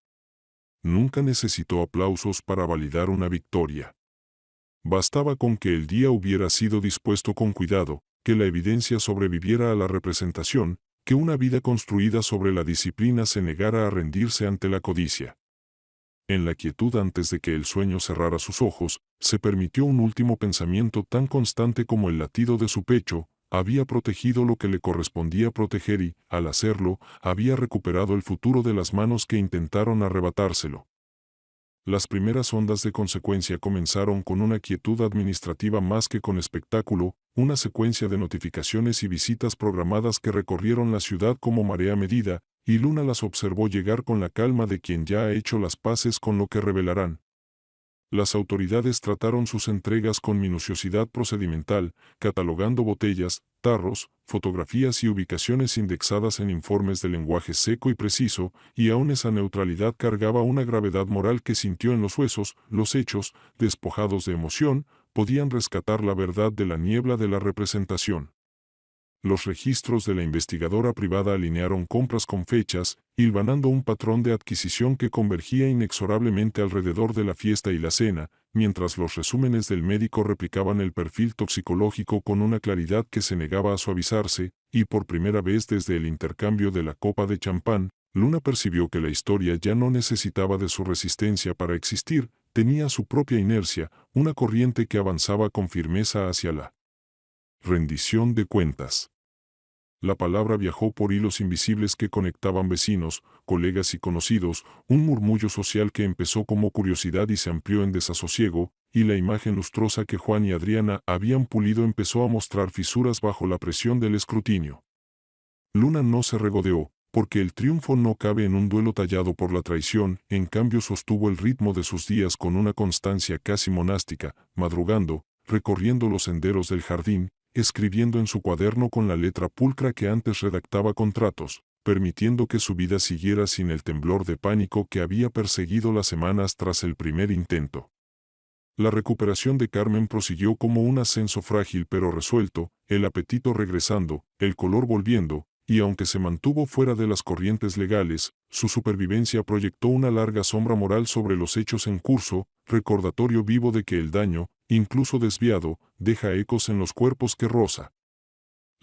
Nunca necesitó aplausos para validar una victoria. Bastaba con que el día hubiera sido dispuesto con cuidado, que la evidencia sobreviviera a la representación, que una vida construida sobre la disciplina se negara a rendirse ante la codicia. En la quietud antes de que el sueño cerrara sus ojos, se permitió un último pensamiento tan constante como el latido de su pecho. Había protegido lo que le correspondía proteger y, al hacerlo, había recuperado el futuro de las manos que intentaron arrebatárselo. Las primeras ondas de consecuencia comenzaron con una quietud administrativa más que con espectáculo, una secuencia de notificaciones y visitas programadas que recorrieron la ciudad como marea medida, y Luna las observó llegar con la calma de quien ya ha hecho las paces con lo que revelarán. Las autoridades trataron sus entregas con minuciosidad procedimental, catalogando botellas, tarros, fotografías y ubicaciones indexadas en informes de lenguaje seco y preciso, y aún esa neutralidad cargaba una gravedad moral que sintió en los huesos. Los hechos, despojados de emoción, podían rescatar la verdad de la niebla de la representación. Los registros de la investigadora privada alinearon compras con fechas, hilvanando un patrón de adquisición que convergía inexorablemente alrededor de la fiesta y la cena, mientras los resúmenes del médico replicaban el perfil toxicológico con una claridad que se negaba a suavizarse, y por primera vez desde el intercambio de la copa de champán, Luna percibió que la historia ya no necesitaba de su resistencia para existir, tenía su propia inercia, una corriente que avanzaba con firmeza hacia la rendición de cuentas. La palabra viajó por hilos invisibles que conectaban vecinos, colegas y conocidos, un murmullo social que empezó como curiosidad y se amplió en desasosiego, y la imagen lustrosa que Juan y Adriana habían pulido empezó a mostrar fisuras bajo la presión del escrutinio. Luna no se regodeó, porque el triunfo no cabe en un duelo tallado por la traición, en cambio sostuvo el ritmo de sus días con una constancia casi monástica, madrugando, recorriendo los senderos del jardín, escribiendo en su cuaderno con la letra pulcra que antes redactaba contratos, permitiendo que su vida siguiera sin el temblor de pánico que había perseguido las semanas tras el primer intento. La recuperación de Carmen prosiguió como un ascenso frágil pero resuelto, el apetito regresando, el color volviendo, y aunque se mantuvo fuera de las corrientes legales, su supervivencia proyectó una larga sombra moral sobre los hechos en curso, recordatorio vivo de que el daño, incluso desviado, deja ecos en los cuerpos que roza.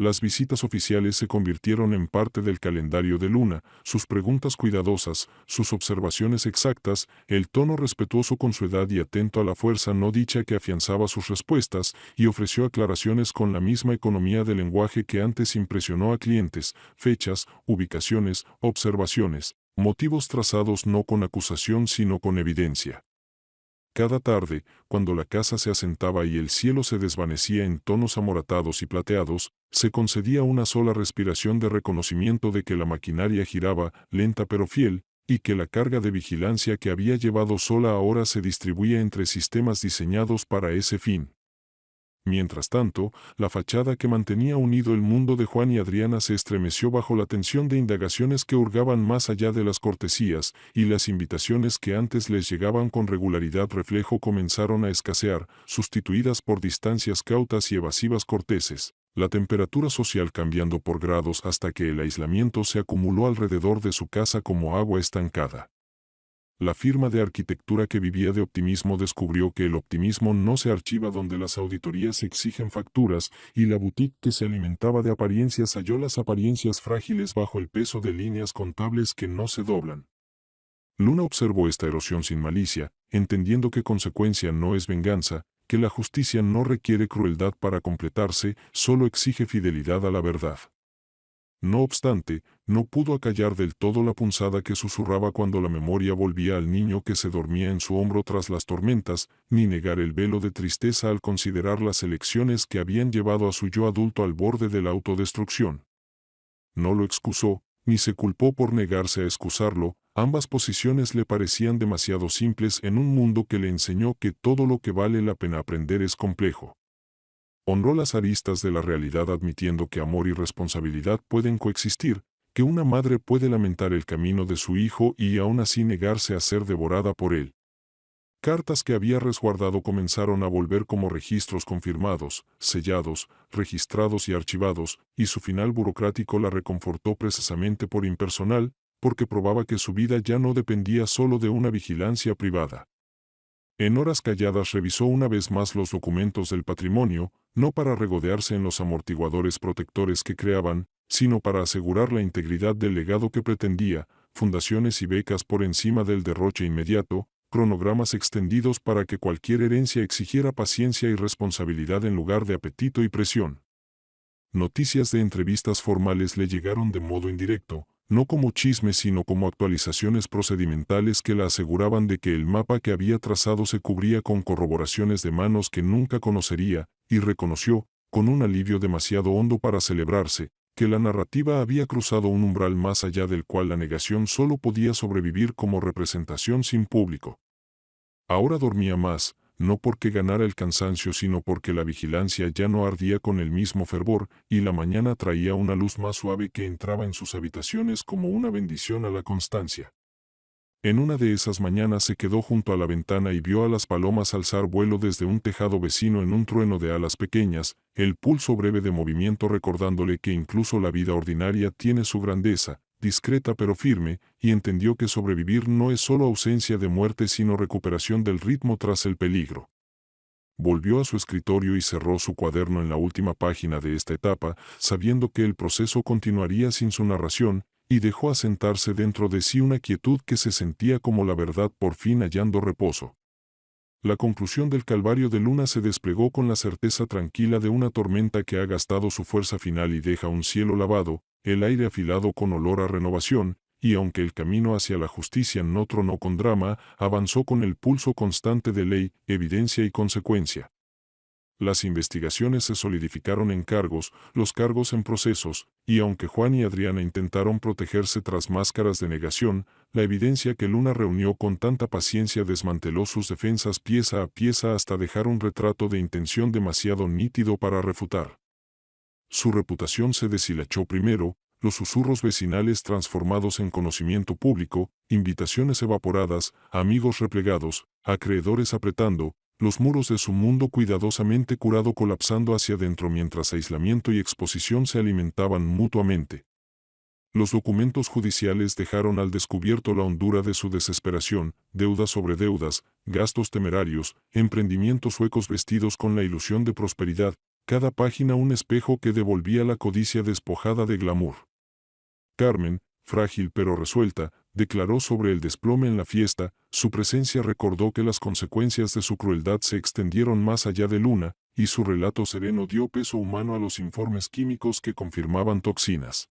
Las visitas oficiales se convirtieron en parte del calendario de Luna, sus preguntas cuidadosas, sus observaciones exactas, el tono respetuoso con su edad y atento a la fuerza no dicha que afianzaba sus respuestas, y ofreció aclaraciones con la misma economía de lenguaje que antes impresionó a clientes, fechas, ubicaciones, observaciones, motivos trazados no con acusación sino con evidencia. Cada tarde, cuando la casa se asentaba y el cielo se desvanecía en tonos amoratados y plateados, se concedía una sola respiración de reconocimiento de que la maquinaria giraba, lenta pero fiel, y que la carga de vigilancia que había llevado sola ahora se distribuía entre sistemas diseñados para ese fin. Mientras tanto, la fachada que mantenía unido el mundo de Juan y Adriana se estremeció bajo la tensión de indagaciones que hurgaban más allá de las cortesías, y las invitaciones que antes les llegaban con regularidad reflejo comenzaron a escasear, sustituidas por distancias cautas y evasivas corteses, la temperatura social cambiando por grados hasta que el aislamiento se acumuló alrededor de su casa como agua estancada. La firma de arquitectura que vivía de optimismo descubrió que el optimismo no se archiva donde las auditorías exigen facturas, y la boutique que se alimentaba de apariencias halló las apariencias frágiles bajo el peso de líneas contables que no se doblan. Luna observó esta erosión sin malicia, entendiendo que consecuencia no es venganza, que la justicia no requiere crueldad para completarse, solo exige fidelidad a la verdad. No obstante, no pudo acallar del todo la punzada que susurraba cuando la memoria volvía al niño que se dormía en su hombro tras las tormentas, ni negar el velo de tristeza al considerar las elecciones que habían llevado a su yo adulto al borde de la autodestrucción. No lo excusó, ni se culpó por negarse a excusarlo, ambas posiciones le parecían demasiado simples en un mundo que le enseñó que todo lo que vale la pena aprender es complejo. Honró las aristas de la realidad admitiendo que amor y responsabilidad pueden coexistir, que una madre puede lamentar el camino de su hijo y aún así negarse a ser devorada por él. Cartas que había resguardado comenzaron a volver como registros confirmados, sellados, registrados y archivados, y su final burocrático la reconfortó precisamente por impersonal, porque probaba que su vida ya no dependía solo de una vigilancia privada. En horas calladas revisó una vez más los documentos del patrimonio, no para regodearse en los amortiguadores protectores que creaban, sino para asegurar la integridad del legado que pretendía, fundaciones y becas por encima del derroche inmediato, cronogramas extendidos para que cualquier herencia exigiera paciencia y responsabilidad en lugar de apetito y presión. Noticias de entrevistas formales le llegaron de modo indirecto, no como chismes sino como actualizaciones procedimentales que la aseguraban de que el mapa que había trazado se cubría con corroboraciones de manos que nunca conocería, y reconoció, con un alivio demasiado hondo para celebrarse, que la narrativa había cruzado un umbral más allá del cual la negación solo podía sobrevivir como representación sin público. Ahora dormía más, no porque ganara el cansancio sino porque la vigilancia ya no ardía con el mismo fervor, y la mañana traía una luz más suave que entraba en sus habitaciones como una bendición a la constancia. En una de esas mañanas se quedó junto a la ventana y vio a las palomas alzar vuelo desde un tejado vecino en un trueno de alas pequeñas, el pulso breve de movimiento recordándole que incluso la vida ordinaria tiene su grandeza, discreta pero firme, y entendió que sobrevivir no es solo ausencia de muerte sino recuperación del ritmo tras el peligro. Volvió a su escritorio y cerró su cuaderno en la última página de esta etapa, sabiendo que el proceso continuaría sin su narración, y dejó asentarse dentro de sí una quietud que se sentía como la verdad por fin hallando reposo. La conclusión del calvario de Luna se desplegó con la certeza tranquila de una tormenta que ha gastado su fuerza final y deja un cielo lavado, el aire afilado con olor a renovación, y aunque el camino hacia la justicia no tronó con drama, avanzó con el pulso constante de ley, evidencia y consecuencia. Las investigaciones se solidificaron en cargos, los cargos en procesos, y aunque Juan y Adriana intentaron protegerse tras máscaras de negación, la evidencia que Luna reunió con tanta paciencia desmanteló sus defensas pieza a pieza hasta dejar un retrato de intención demasiado nítido para refutar. Su reputación se deshilachó primero, los susurros vecinales transformados en conocimiento público, invitaciones evaporadas, amigos replegados, acreedores apretando, los muros de su mundo cuidadosamente curado colapsando hacia adentro mientras aislamiento y exposición se alimentaban mutuamente. Los documentos judiciales dejaron al descubierto la hondura de su desesperación, deudas sobre deudas, gastos temerarios, emprendimientos huecos vestidos con la ilusión de prosperidad, cada página un espejo que devolvía la codicia despojada de glamour. Carmen, frágil pero resuelta, declaró sobre el desplome en la fiesta. Su presencia recordó que las consecuencias de su crueldad se extendieron más allá de Luna, y su relato sereno dio peso humano a los informes químicos que confirmaban toxinas.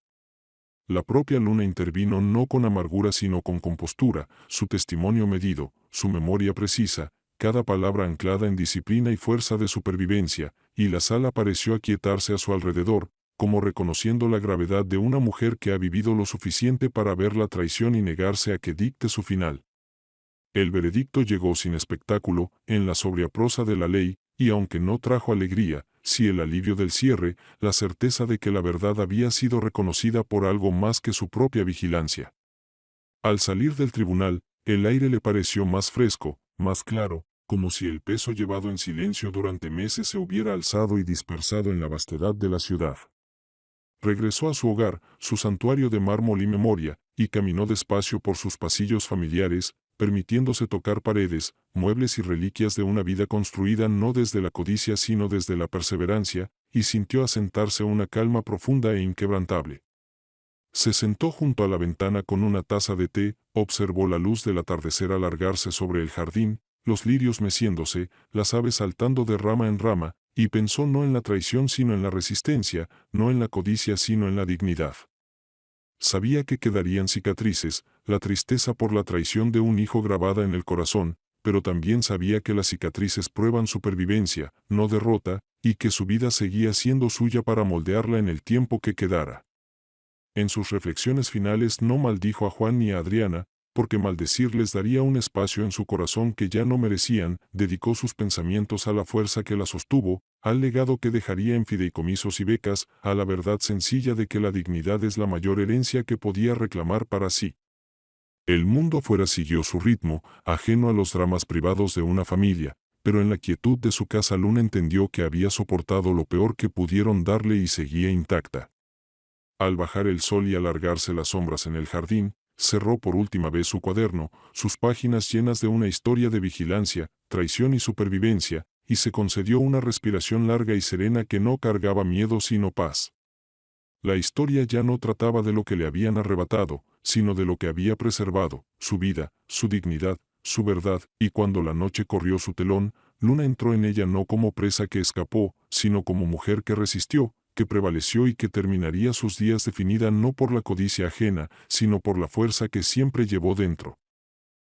La propia Luna intervino no con amargura sino con compostura, su testimonio medido, su memoria precisa, cada palabra anclada en disciplina y fuerza de supervivencia, y la sala pareció aquietarse a su alrededor, como reconociendo la gravedad de una mujer que ha vivido lo suficiente para ver la traición y negarse a que dicte su final. El veredicto llegó sin espectáculo, en la sobria prosa de la ley, y aunque no trajo alegría, sí el alivio del cierre, la certeza de que la verdad había sido reconocida por algo más que su propia vigilancia. Al salir del tribunal, el aire le pareció más fresco, más claro, como si el peso llevado en silencio durante meses se hubiera alzado y dispersado en la vastedad de la ciudad. Regresó a su hogar, su santuario de mármol y memoria, y caminó despacio por sus pasillos familiares, permitiéndose tocar paredes, muebles y reliquias de una vida construida no desde la codicia sino desde la perseverancia, y sintió asentarse una calma profunda e inquebrantable. Se sentó junto a la ventana con una taza de té, observó la luz del atardecer alargarse sobre el jardín, los lirios meciéndose, las aves saltando de rama en rama, y pensó no en la traición sino en la resistencia, no en la codicia sino en la dignidad. Sabía que quedarían cicatrices, la tristeza por la traición de un hijo grabada en el corazón, pero también sabía que las cicatrices prueban supervivencia, no derrota, y que su vida seguía siendo suya para moldearla en el tiempo que quedara. En sus reflexiones finales no maldijo a Juan ni a Adriana, porque maldecirles daría un espacio en su corazón que ya no merecían. Dedicó sus pensamientos a la fuerza que la sostuvo, al legado que dejaría en fideicomisos y becas, a la verdad sencilla de que la dignidad es la mayor herencia que podía reclamar para sí. El mundo afuera siguió su ritmo, ajeno a los dramas privados de una familia, pero en la quietud de su casa Luna entendió que había soportado lo peor que pudieron darle y seguía intacta. Al bajar el sol y alargarse las sombras en el jardín, cerró por última vez su cuaderno, sus páginas llenas de una historia de vigilancia, traición y supervivencia, y se concedió una respiración larga y serena que no cargaba miedo sino paz. La historia ya no trataba de lo que le habían arrebatado, sino de lo que había preservado, su vida, su dignidad, su verdad, y cuando la noche corrió su telón, Luna entró en ella no como presa que escapó, sino como mujer que resistió, que prevaleció y que terminaría sus días definida no por la codicia ajena, sino por la fuerza que siempre llevó dentro.